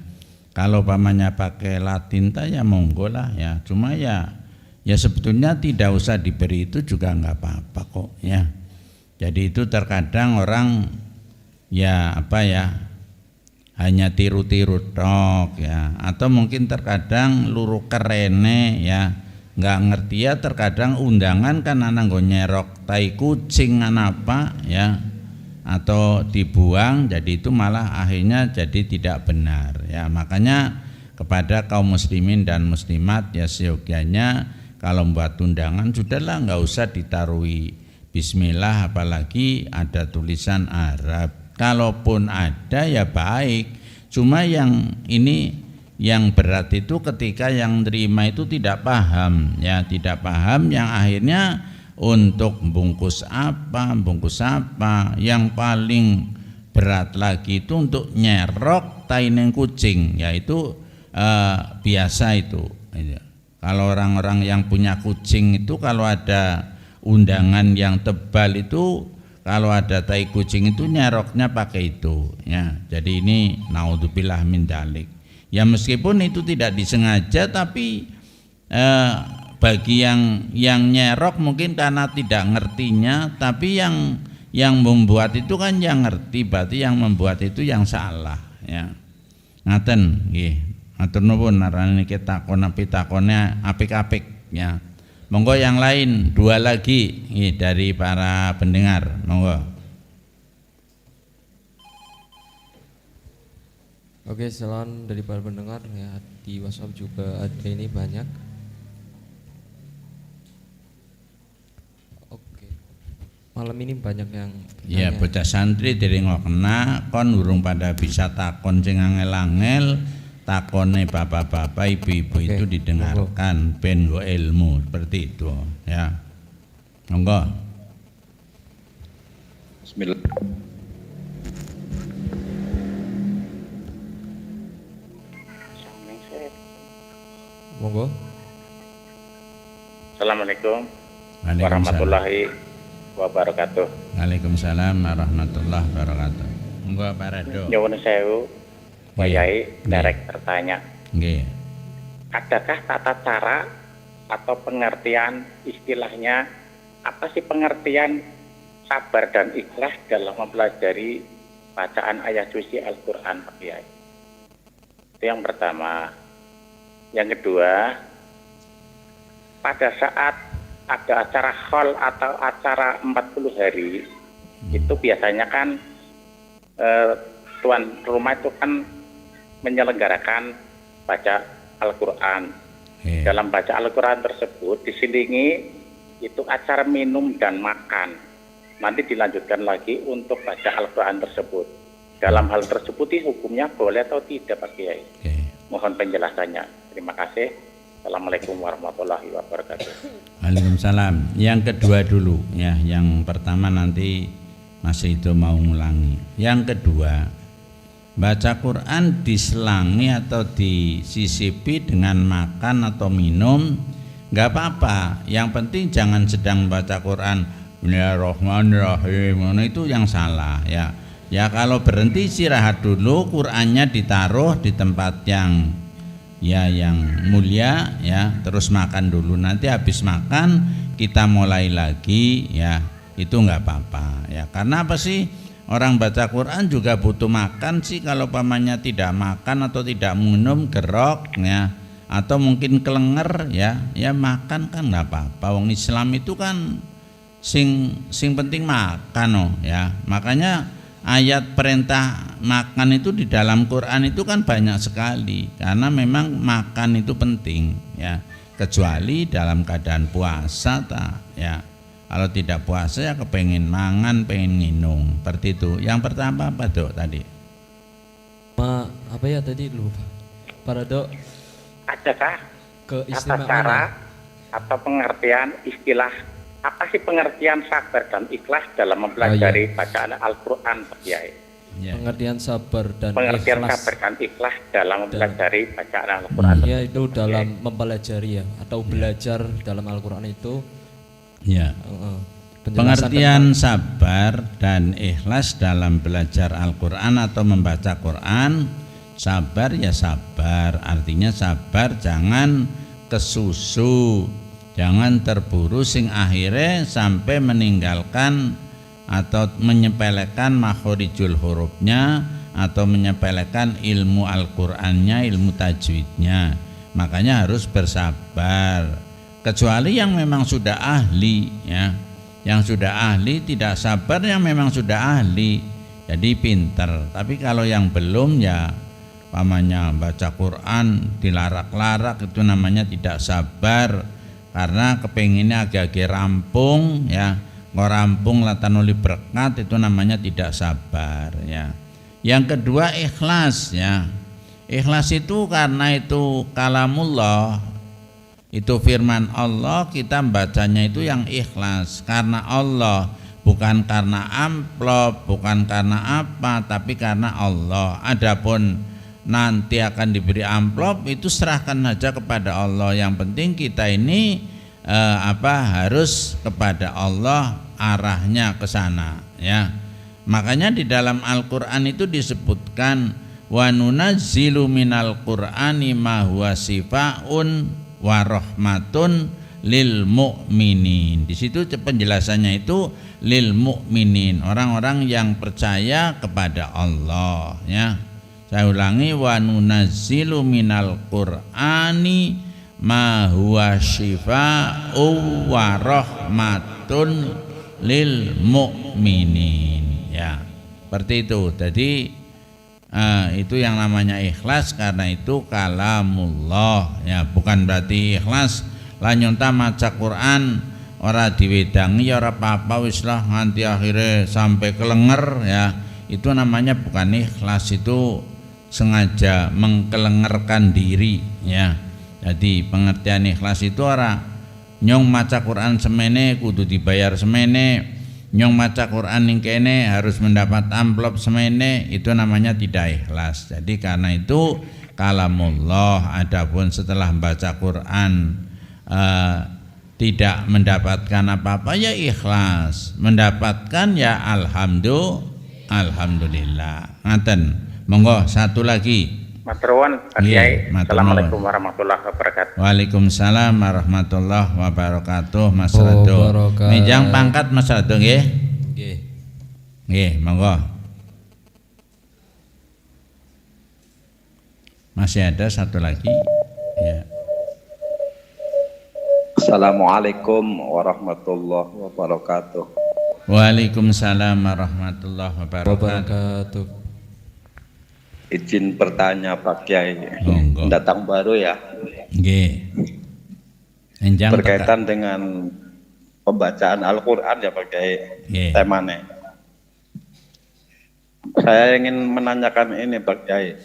Kalau pamannya pakai Latin ya monggo lah ya. Cuma ya sebetulnya tidak usah diberi itu juga nggak apa-apa kok ya. Jadi itu terkadang orang ya apa ya hanya tiru-tiru tok ya, atau mungkin terkadang luru kerene ya nggak ngerti ya. Terkadang undangan kan anak nggo nyerok tai kucing apa ya, atau dibuang, jadi itu malah akhirnya jadi tidak benar ya. Makanya kepada kaum muslimin dan muslimat ya seyogyanya kalau membuat undangan sudahlah nggak usah ditaruhi Bismillah apalagi ada tulisan Arab. Kalaupun ada ya baik, cuma yang ini yang berat itu ketika yang terima itu tidak paham ya, tidak paham yang akhirnya untuk bungkus apa yang paling berat lagi itu untuk nyerok taining kucing ya itu biasa itu. Kalau orang-orang yang punya kucing itu kalau ada undangan yang tebal itu kalau ada tai kucing itu nyeroknya pakai itu ya. Jadi ini naudzubillah min dzalik. Ya meskipun itu tidak disengaja tapi bagi yang nyerok mungkin karena tidak ngertinya, tapi yang membuat itu kan yang ngerti, berarti yang membuat itu yang salah ya. Ngaten nggih. Matur nuwun narane niki takon pitakone apik-apik ya. Monggo yang lain dua lagi nih, dari para pendengar, monggo. Oke, selain dari para pendengar ya, di WhatsApp juga ada ini banyak. Oke, malam ini banyak yang ya bocah santri dereng kena kon urung pada bisa takon sing angel-angel. Takone bapak-bapak ibu-ibu itu didengarkan ben go ilmu seperti itu ya. Monggo. Bismillah. Monggo. Assalamualaikum Waalaikumsalam. warahmatullahi wabarakatuh. Waalaikumsalam warahmatullahi wabarakatuh. Monggo Pak Rado. Nyuwun sewu. Pak Yai, direct bertanya. Nggih. Adakah tata cara atau pengertian istilahnya apa sih pengertian sabar dan ikhlas dalam mempelajari bacaan ayat suci Al-Qur'an Pak Yai? Itu yang pertama. Yang kedua, pada saat ada acara haul atau acara 40 hari itu biasanya kan tuan rumah itu kan menyelenggarakan baca Al-Quran. Dalam baca Al-Quran tersebut diselingi itu acara minum dan makan. Nanti dilanjutkan lagi untuk baca Al-Quran tersebut. Dalam hal tersebut hukumnya boleh atau tidak Pak Kiai? Mohon penjelasannya. Terima kasih. Assalamualaikum warahmatullahi wabarakatuh. Waalaikumsalam. Yang kedua dulu ya, yang pertama nanti Mas itu mau ngulangi. Yang kedua, baca Quran diselangi atau disisipi dengan makan atau minum nggak apa-apa. Yang penting jangan sedang baca Quran Bismillahirrahmanirrahim, itu yang salah ya. Ya kalau berhenti istirahat dulu, Qurannya ditaruh di tempat yang mulia ya, terus makan dulu. Nanti habis makan kita mulai lagi ya, itu nggak apa-apa ya. Karena apa sih, orang baca Quran juga butuh makan sih. Kalau pamannya tidak makan atau tidak minum, gerok ya, atau mungkin kelenger ya makan kan nggak apa-apa. Wong Islam itu kan sing penting makan ya. Makanya ayat perintah makan itu di dalam Quran itu kan banyak sekali, karena memang makan itu penting ya, kecuali dalam keadaan puasa ya. Kalau tidak puasa ya kepengen mangan, pengen minum, seperti itu. Yang pertama apa Dok tadi? Apa ya tadi lupa. Para Dok, adakah keistimewaan tata cara atau pengertian istilah, apa sih pengertian sabar dan ikhlas dalam mempelajari bacaan Al-Quran Pak Kiai? Pengertian sabar dan pengertian ikhlas. sabar dan ikhlas dalam mempelajari bacaan Al-Quran. Ya itu dalam mempelajari ya, atau belajar dalam Al-Quran itu. Ya. Pengertian sabar dan ikhlas dalam belajar Al-Quran atau membaca Quran. Sabar ya sabar, artinya sabar jangan kesusu, jangan terburu sing akhirnya sampai meninggalkan atau menyepelekan makhorijul hurufnya atau menyepelekan ilmu Al-Qur'annya, ilmu tajwidnya. Makanya harus bersabar. Kecuali yang memang sudah ahli ya. Yang sudah ahli tidak sabar, yang memang sudah ahli jadi pinter. Tapi kalau yang belum ya pamannya baca Quran dilarak-larak, itu namanya tidak sabar. Karena kepenginnya agak-agak rampung ya, ngerampung latanuli berkat, itu namanya tidak sabar ya. Yang kedua ikhlas ya. Ikhlas itu karena itu kalamullah, itu firman Allah, kita bacanya itu yang ikhlas karena Allah, bukan karena amplop, bukan karena apa, tapi karena Allah. Adapun nanti akan diberi amplop itu serahkan saja kepada Allah. Yang penting kita ini harus kepada Allah, arahnya ke sana ya. Makanya di dalam Al-Qur'an itu disebutkan wa nunazzilu minal qur'ani ma huwa sifaun wa rahmatun lil mu'minin. Di situ penjelasannya itu lil mu'minin, orang-orang yang percaya kepada Allah ya. Saya ulangi, wa nunazzilu minal qur'ani ma huwa syifa'u wa rahmatun lil mu'minin ya. Seperti itu. Jadi itu yang namanya ikhlas, karena itu kalamullah ya. Bukan berarti ikhlas lah nyonta maca Quran ora diwedangi ya ora apa-apa wis lah nganti akhirnya sampai kelenger ya. Itu namanya bukan ikhlas, itu sengaja mengkelengerkan diri ya. Jadi pengertian ikhlas itu ora nyong maca Quran semene kudu dibayar semene, nyong maca Quran ning kene harus mendapat amplop semene, itu namanya tidak ikhlas. Jadi karena itu kalamullah. Adapun setelah baca Quran tidak mendapatkan apa-apa ya ikhlas, mendapatkan ya alhamdulillah. Ngaten. Monggo satu lagi. Maturnuwun Pak Kiai. Assalamualaikum warahmatullahi wabarakatuh. Waalaikumsalam warahmatullahi wabarakatuh. Mas Rado. Minjang pangkat Mas Rado nggih? Nggih. Nggih, monggo. Masih ada satu lagi. Ya. Assalamualaikum warahmatullahi wabarakatuh. Waalaikumsalam warahmatullahi wabarakatuh. izin bertanya Pak Kiai. Monggo. Datang baru ya. Nggih. Enjang Berkaitan dengan pembacaan Al-Qur'an ya Pak Kiai. Nggih. Temanya. Saya ingin menanyakan ini Pak Kiai.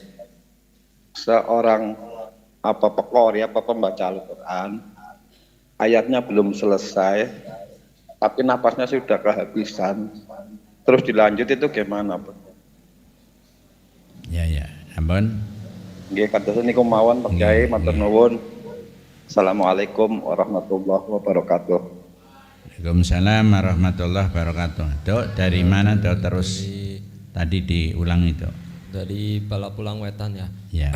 Seorang pekori pembaca Al-Qur'an, ayatnya belum selesai, tapi napasnya sudah kehabisan. Terus dilanjut itu gimana, Pak? Ya, ampun. Nggih, kados niku mawon Pak Kiai, matur nuwun. Assalamualaikum warahmatullahi wabarakatuh. Waalaikumsalam warahmatullahi wabarakatuh. Dok, dari mana Dok terus tadi diulang itu? Dari Balapulang Wetan ya. Ya,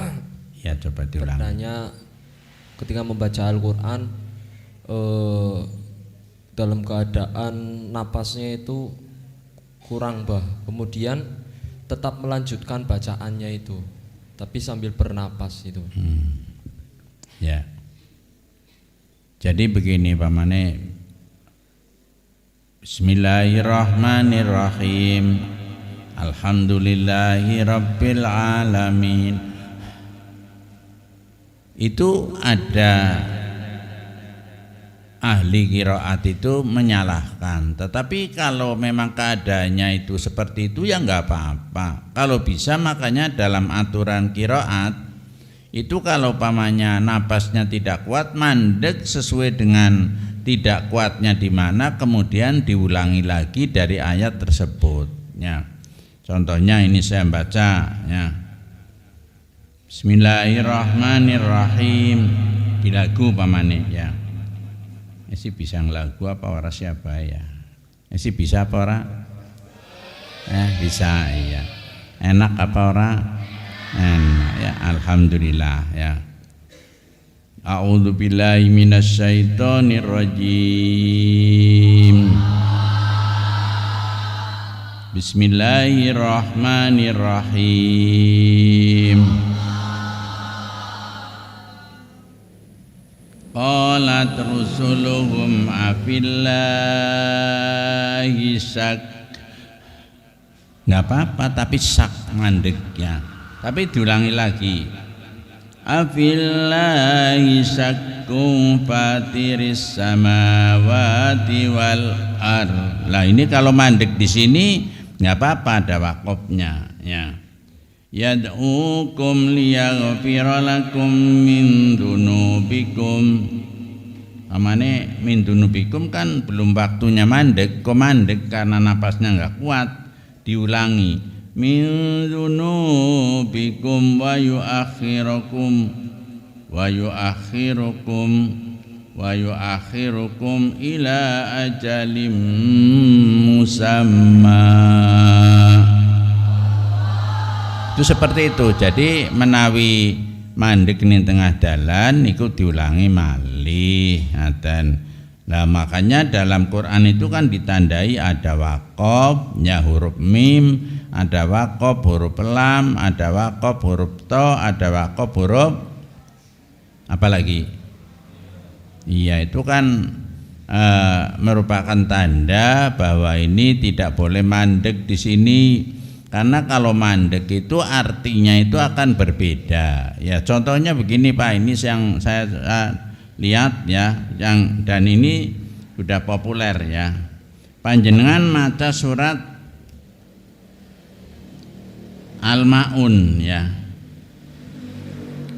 coba diulang. Bertanya ketika membaca Al-Qur'an dalam keadaan napasnya itu kurang kemudian tetap melanjutkan bacaannya itu tapi sambil bernapas itu. Ya. Jadi begini pamane. Bismillahirrahmanirrahim. Alhamdulillahi rabbil alamin. Itu ada ahli qiraat itu menyalahkan, tetapi kalau memang keadaannya itu seperti itu ya nggak apa-apa. Kalau bisa makanya dalam aturan qiraat itu kalau pamannya napasnya tidak kuat, mandek sesuai dengan tidak kuatnya di mana, kemudian diulangi lagi dari ayat tersebut ya. Contohnya ini saya baca ya. Bismillahirrahmanirrahim. Di lagu pamane ya. Esi bisa ngelagu apa ora siapa ya? Esi bisa apa ora? Bisa iya. Enak apa ora? Enak ya, alhamdulillah ya. A'udzu billahi minasyaitonir rajim. Bismillahirrahmanirrahim. Qalat rusuluhum afillahi syak. Nggak apa-apa tapi syak mandek ya. Tapi diulangi lagi. Afillahi syakkum fatiris samawati wal ard. Lah ini kalau mandek di sini nggak apa-apa, ada wakofnya ya. Yad'ukum liyaghfira lakum min dunubikum. Amane min dunubikum kan belum waktunya mandek, kok mandek karena napasnya nggak kuat, diulangi min dunubikum wa yuakhirukum ila ajalim musamma. Itu seperti itu. Jadi menawi mandek ning tengah dalan niku diulangi malih ngaten. Nah makanya dalam Quran itu kan ditandai ada waqaf ya huruf mim, ada waqaf huruf lam, ada waqaf huruf ta, ada waqaf huruf apa lagi? Iya itu kan merupakan tanda bahwa ini tidak boleh mandek di sini. Karena kalau mandek itu artinya itu akan berbeda. Ya contohnya begini Pak, ini yang saya lihat ya, dan ini sudah populer ya. Panjenengan maca surat Al-Maun ya.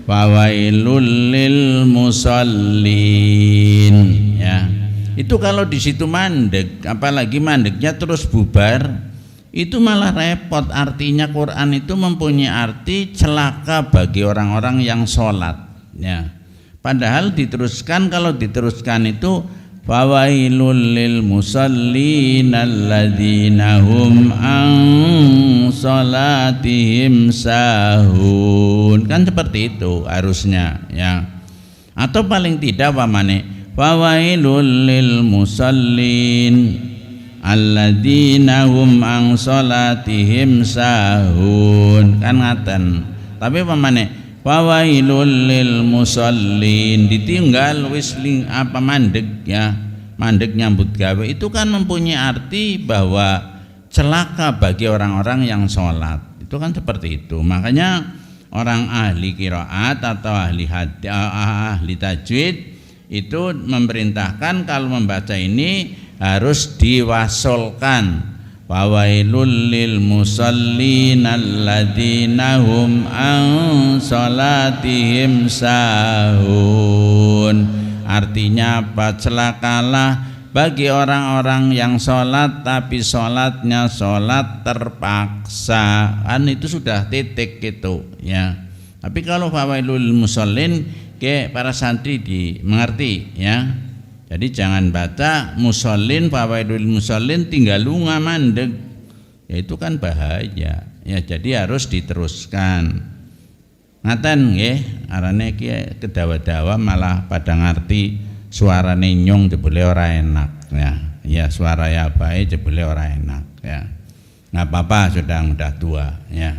Fawailul lil musallin ya. Itu kalau di situ mandek, apalagi mandeknya terus bubar, itu malah repot. Artinya Quran itu mempunyai arti celaka bagi orang-orang yang sholat ya. Padahal diteruskan, kalau diteruskan itu fawailul lil musallin alladzina hum an sholatihim sahun, kan seperti itu harusnya ya. Atau paling tidak pamane fawailul lil musallin alladzina hum an sholatihim sahun, kan ngaten. Tapi pamane fawailul lil musallin ditinggal wis apa mandek ya, mandek nyambut gawe itu kan mempunyai arti bahwa celaka bagi orang-orang yang sholat. itu kan seperti itu. Makanya orang ahli qiraat atau ahli tajwid itu memerintahkan kalau membaca ini harus diwasolkan. Fawailul lil musallin alladzina hum an salatihim sahun. Artinya apa? Celakalah bagi orang-orang yang sholat tapi sholatnya sholat terpaksa. Kan itu sudah titik gitu ya. Tapi kalau fawailul musallin ke para santri dimengerti ya. Jadi jangan baca musallin fawaidul musallin tinggal lunga mandeg. Ya itu kan bahaya. Ya jadi harus diteruskan. Ngaten nggih, arane ki kedawa-dawa malah pada ngerti suarane nyong jebule ora enak ya. Ya suara ya bae jebule ora enak ya. Enggak apa-apa sudah tua ya.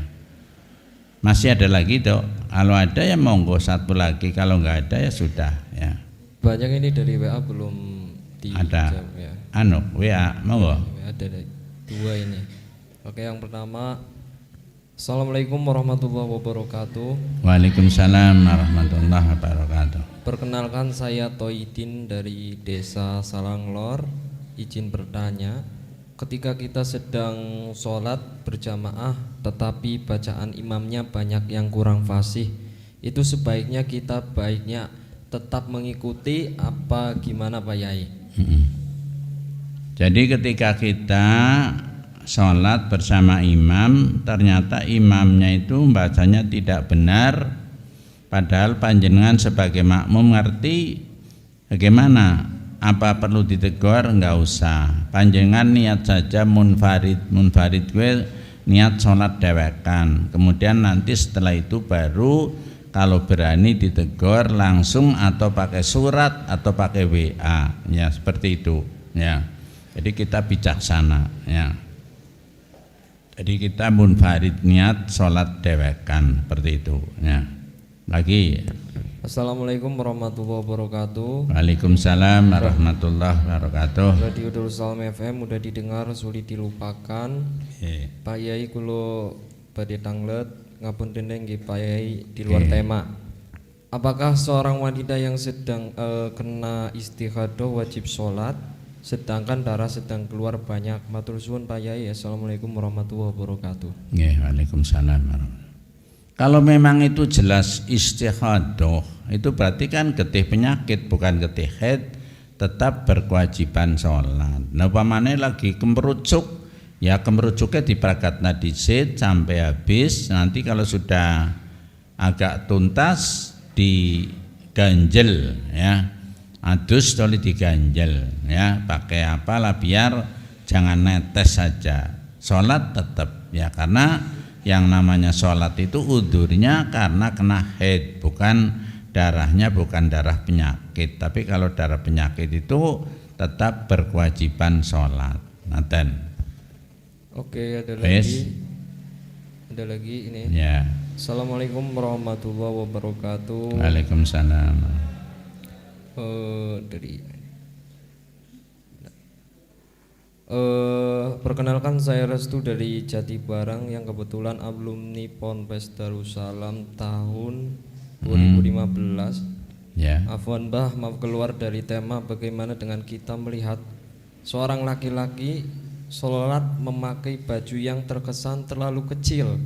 Masih ada lagi toh. Kalau ada ya monggo satu lagi, kalau enggak ada ya sudah ya. Banyak ini dari WA belum ada ya. WA monggo. Ada dua ini. Oke, yang pertama, Assalamualaikum warahmatullahi wabarakatuh. Waalaikumsalam warahmatullahi wabarakatuh. Perkenalkan, saya Toidin dari Desa Salanglor. Izin bertanya, ketika kita sedang sholat berjamaah tetapi bacaan imamnya banyak yang kurang fasih, itu sebaiknya kita tetap mengikuti apa gimana Pak Yai? Jadi ketika kita sholat bersama imam, ternyata imamnya itu bacanya tidak benar, padahal panjenengan sebagai makmum ngerti, bagaimana? Apa perlu ditegur? Enggak usah. Panjenengan niat saja munfarid gue niat sholat dewekan. Kemudian nanti setelah itu baru kalau berani ditegur langsung atau pakai surat atau pakai WA ya, seperti itu ya. Jadi kita bijaksana ya. Jadi kita munfarid niat sholat dewekan seperti itu ya. Lagi. Assalamualaikum warahmatullahi wabarakatuh. Waalaikumsalam warahmatullahi wabarakatuh. Radio Darussalam FM mudah didengar sulit dilupakan. Pak Yai kulo badhe tanglet ngapunten nggih Pak Yai di luar tema. Apakah seorang wanita yang sedang kena istihadah wajib sholat sedangkan darah sedang keluar banyak? Matur suwun Pak Yai. Assalamualaikum warahmatullahi wabarakatuh. Nggih, waalaikumsalam. Kalau memang itu jelas istihadah, itu berarti kan getih penyakit bukan getih haid, tetap berkewajiban sholat. Nah, umpamane lagi kemerucuk, ya kemerucuknya diperakatna dhisik sampai habis. Nanti kalau sudah agak tuntas diganjel ya, adus toli diganjel ya, pakai apalah biar jangan netes saja. Sholat tetap ya, karena yang namanya sholat itu udurnya karena kena haid, bukan darahnya bukan darah penyakit. Tapi kalau darah penyakit itu tetap berkewajiban sholat. Naten. Oke, ada lagi ini ya. Assalamualaikum warahmatullahi wabarakatuh. Waalaikumsalam. Perkenalkan, saya Restu dari Jatibarang yang kebetulan alumni Ponpes Darussalam tahun 2015. Afwan Mbah, maaf keluar dari tema. Bagaimana dengan kita melihat seorang laki-laki sholat memakai baju yang terkesan terlalu kecil,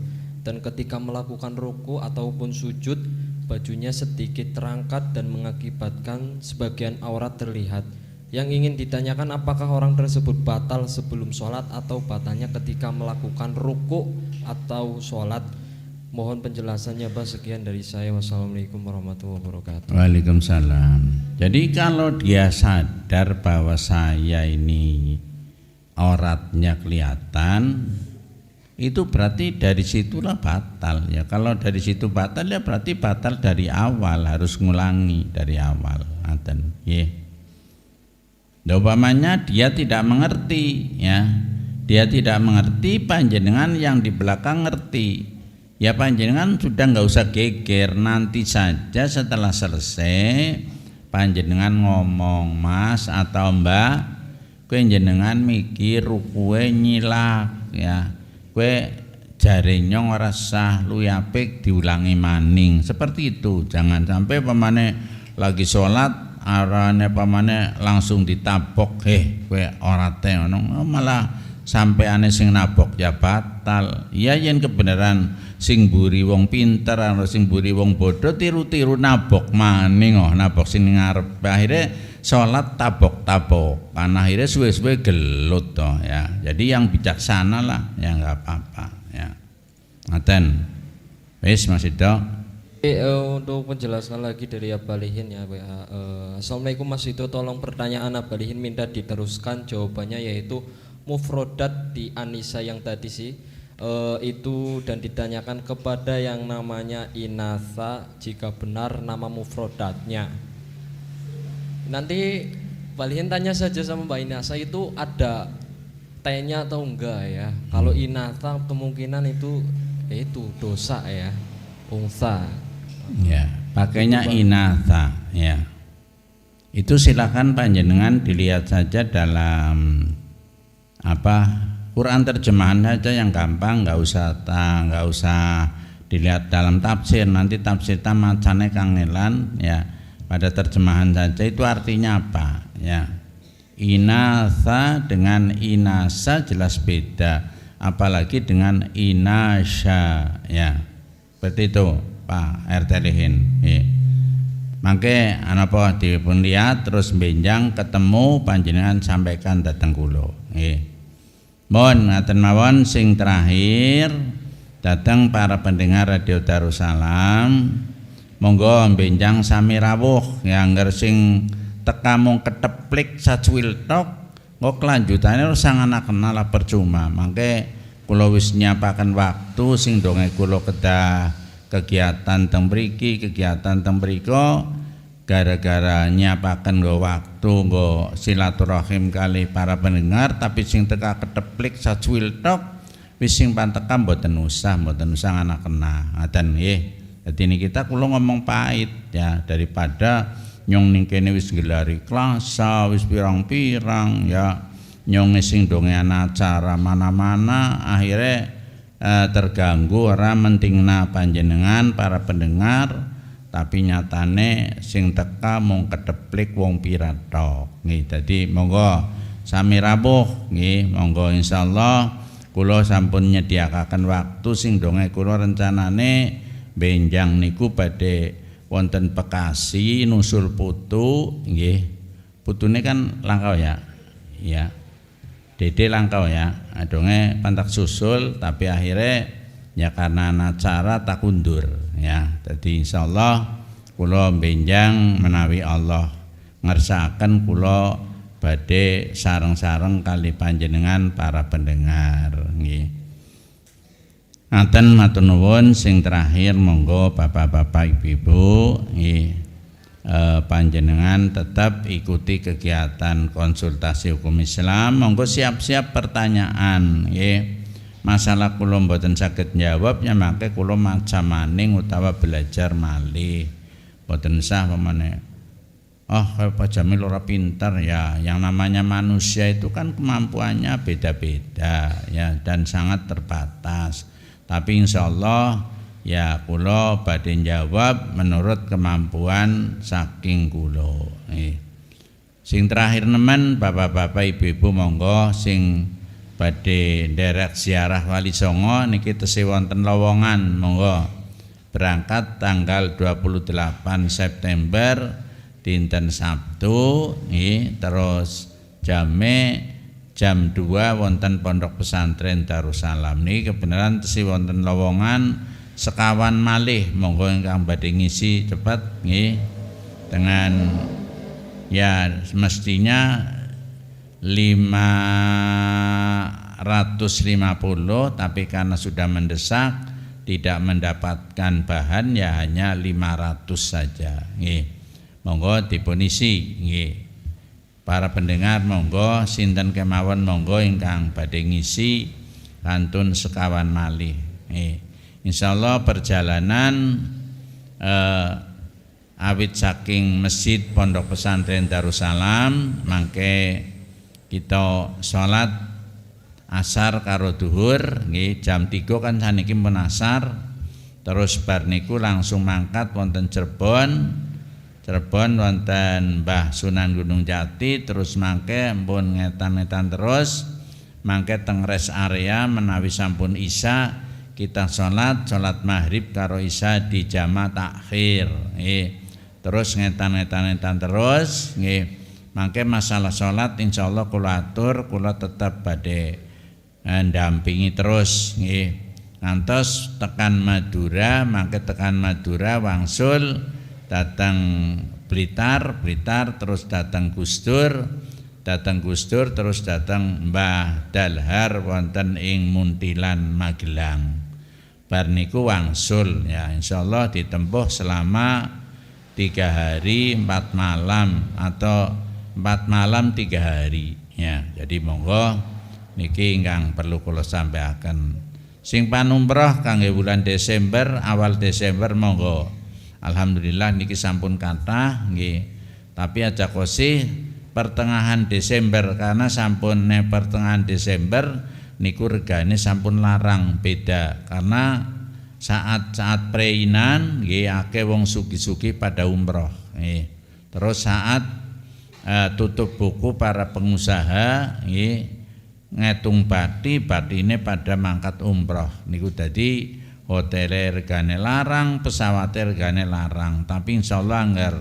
dan ketika melakukan ruku ataupun sujud bajunya sedikit terangkat dan mengakibatkan sebagian aurat terlihat. Yang ingin ditanyakan, apakah orang tersebut batal sebelum sholat atau batalnya ketika melakukan ruku atau sholat? Mohon penjelasannya Pak. Sekian dari saya. Wassalamualaikum warahmatullahi wabarakatuh. Waalaikumsalam. Jadi kalau dia sadar bahwa saya ini auratnya kelihatan, itu berarti dari situlah batal ya. Kalau dari situ batal ya berarti batal dari awal, harus ngulangi dari awal. Ngaten nggih. Umpamanya dia tidak mengerti ya, dia tidak mengerti, panjenengan yang di belakang ngerti ya, panjenengan sudah nggak usah geger, nanti saja setelah selesai panjenengan ngomong, Mas atau Mbak, kue jenengan mikir rukue nyilak ya, kue jare nyong ora sah, luwih apik diulangi maning. Seperti itu. Jangan sampai pamane lagi sholat arane pamane langsung ditapok, kowe ora te ngono, malah sampai ane sing nabok ya batal. Ya yen kebenaran sing mburi wong pinter ana sing mburi wong bodoh tiru-tiru nabok maning, nabok sing ngarep. Akhirnya sholat tabok-tabok, kan akhirnya suwe-suwe gelut toh ya. Jadi yang bijaksana lah, ya nggak apa-apa ya. Ngaten, wis Mas Ito. Untuk penjelasan lagi dari Abalihin ya, Assalamualaikum Mas Ito, tolong pertanyaan Abalihin minta diteruskan jawabannya, yaitu mufrodat di Anisa yang tadi sih itu dan ditanyakan kepada yang namanya inatha jika benar nama mufrodatnya. Nanti Balihin tanya saja sama Mbak Inasa itu ada T-nya atau enggak ya. Kalau inatha kemungkinan itu dosa ya, unsa. Ya, pakainya inatha ya. Itu silakan panjenengan dilihat saja dalam Quran terjemahan saja yang gampang, nggak usah dilihat dalam tafsir. Nanti tafsir macane kangelan ya. Pada terjemahan saja itu artinya apa ya. Inatha dengan inasa jelas beda, apalagi dengan inasya ya. Seperti itu Pak RT Lihin. Mangke anapa dipun lihat terus benjang ketemu panjenengan sampaikan dateng kula. Mohon ngaten mawon sing terakhir datang para pendengar Radio Darussalam, monggo benjang sami rawuh yang sing teka mung keteplik sacuil tok kok kelanjutane sang anak kenal percuma. Mangke kula wis nyapaken waktu sing donge kula kedah kegiatan teng mriki, kegiatan teng mriko, gara-gara nyapaken nggo waktu nggo silaturahim kali para pendengar, tapi sing teka keteplik sacuil tok wis sing panteka mboten usah anak kena. Ngaten nggih. Dadi niki kita kula ngomong pahit ya, daripada nyong ning kene wis gelari klasa wis pirang-pirang ya, nyong sing dongean acara mana-mana akhirnya terganggu ora mentingna panjenengan para pendengar, tapi nyatane sing teka mung keteplik wong pira tok nggih. Dadi monggo sami rawuh nggih, monggo insyaallah kula sampun nyediakaken waktu sing donge kula rencanane benjang niku badhe wonten Bekasi nusul putu nggih. Putune kan langkau ya. Ya. Dede langkau ya. Adonge pantak susul tapi akhirnya ya karena acara tak undur ya. Jadi insyaallah kula benjang menawi Allah ngersakaken kula badhe sareng-sareng kali panjenengan para pendengar nggih. Ngaten matur nuwun. Sing terakhir monggo Bapak-bapak Ibu-ibu nggih, panjenengan tetap ikuti kegiatan konsultasi hukum Islam. Monggo siap-siap pertanyaan nggih. Masalah kula mboten saged njawab ya mangke kula maca maning utawa belajar malih. Mboten sah pamane Pak Jamil ora pintar ya. Yang namanya manusia itu kan kemampuannya beda-beda ya dan sangat terbatas. Tapi insyaallah ya kula badhe jawab menurut kemampuan saking kula. Sing terakhir nemen Bapak-bapak Ibu-ibu monggo sing badhe nderek ziarah Wali Songo niki tesih wonten lowongan, monggo berangkat tanggal 28 September dinten Sabtu nggih, terus jam 2 wonten Pondok Pesantren Darussalam. Niki kebenaran tesih wonten lowongan sekawan malih, monggo ingkang badhe ngisi cepat nggih, dengan ya mestinya 550, tapi karena sudah mendesak tidak mendapatkan bahan ya hanya 500 saja nggih. Monggo dipun isi nggih. Para pendengar monggo sinten kemawon monggo ingkang badhe ngisi kantun sekawan malih nggih. Insyaallah perjalanan awit saking Masjid Pondok Pesantren Darussalam mangke kita sholat asar karo duhur nggih, jam 3 kan saniki pun asar. Terus bar niku langsung mangkat wonten Cirebon wonten Mbah Sunan Gunung Jati, terus mangke pun ngetan-ngetan terus mangke teng rest area menawi sampun isya kita sholat maghrib karo isya di jamaah takhir nggih. Terus ngetan-ngetan terus nggih. Mangke masalah sholat insyaallah kula atur, kula tetap badhe ndampingi terus nggih. Ngantos tekan Madura, mangke tekan Madura wangsul datang Blitar terus datang Gusdur terus datang Mbah Dalhar wonten ing Muntilan Magelang. Bar niku wangsul ya insyaallah ditempuh selama 3 hari 4 malam atau 4 malam 3 hari ya. Jadi monggo niki ingkang perlu kula sampaikan. Sing panumrah kangge bulan Desember, awal Desember monggo. Alhamdulillah niki sampun kathah nggih. Tapi aja kosih pertengahan Desember karena sampun pertengahan Desember niku regane sampun larang beda karena saat preinan nggih akeh wong sugi-sugi pada umroh nggih. Terus saat tutup buku para pengusaha nggih ngetung batine pada mangkat umroh niku dadi hotel regane larang, pesawat regane larang. Tapi insyaallah anggar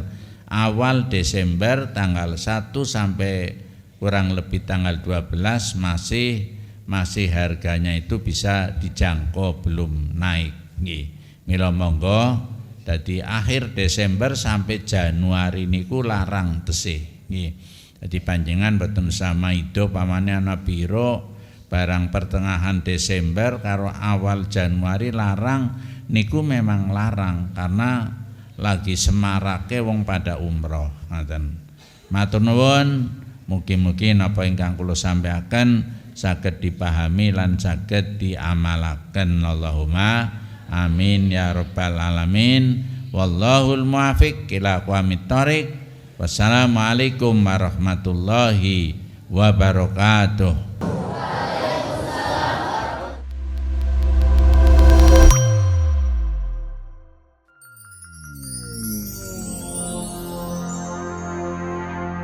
awal Desember tanggal 1 sampai kurang lebih tanggal 12 masih harganya itu bisa dijangkau, belum naik nggih. Mila monggo dadi akhir Desember sampai Januari niku larang tesih nggih. Jadi panjenengan boten sama hidup pamane ana biro barang pertengahan Desember karo awal Januari larang niku memang larang karena lagi semarake wong pada umroh ngoten. Matur nuwun, mugi-mugi napa ingkang kula sampaikan saged dipahami lan saged diamalaken. Allahumma amin ya rabbal alamin. Wallahul muwaffiq ila aqwamit thoriq. Wassalamualaikum warahmatullahi wabarakatuh.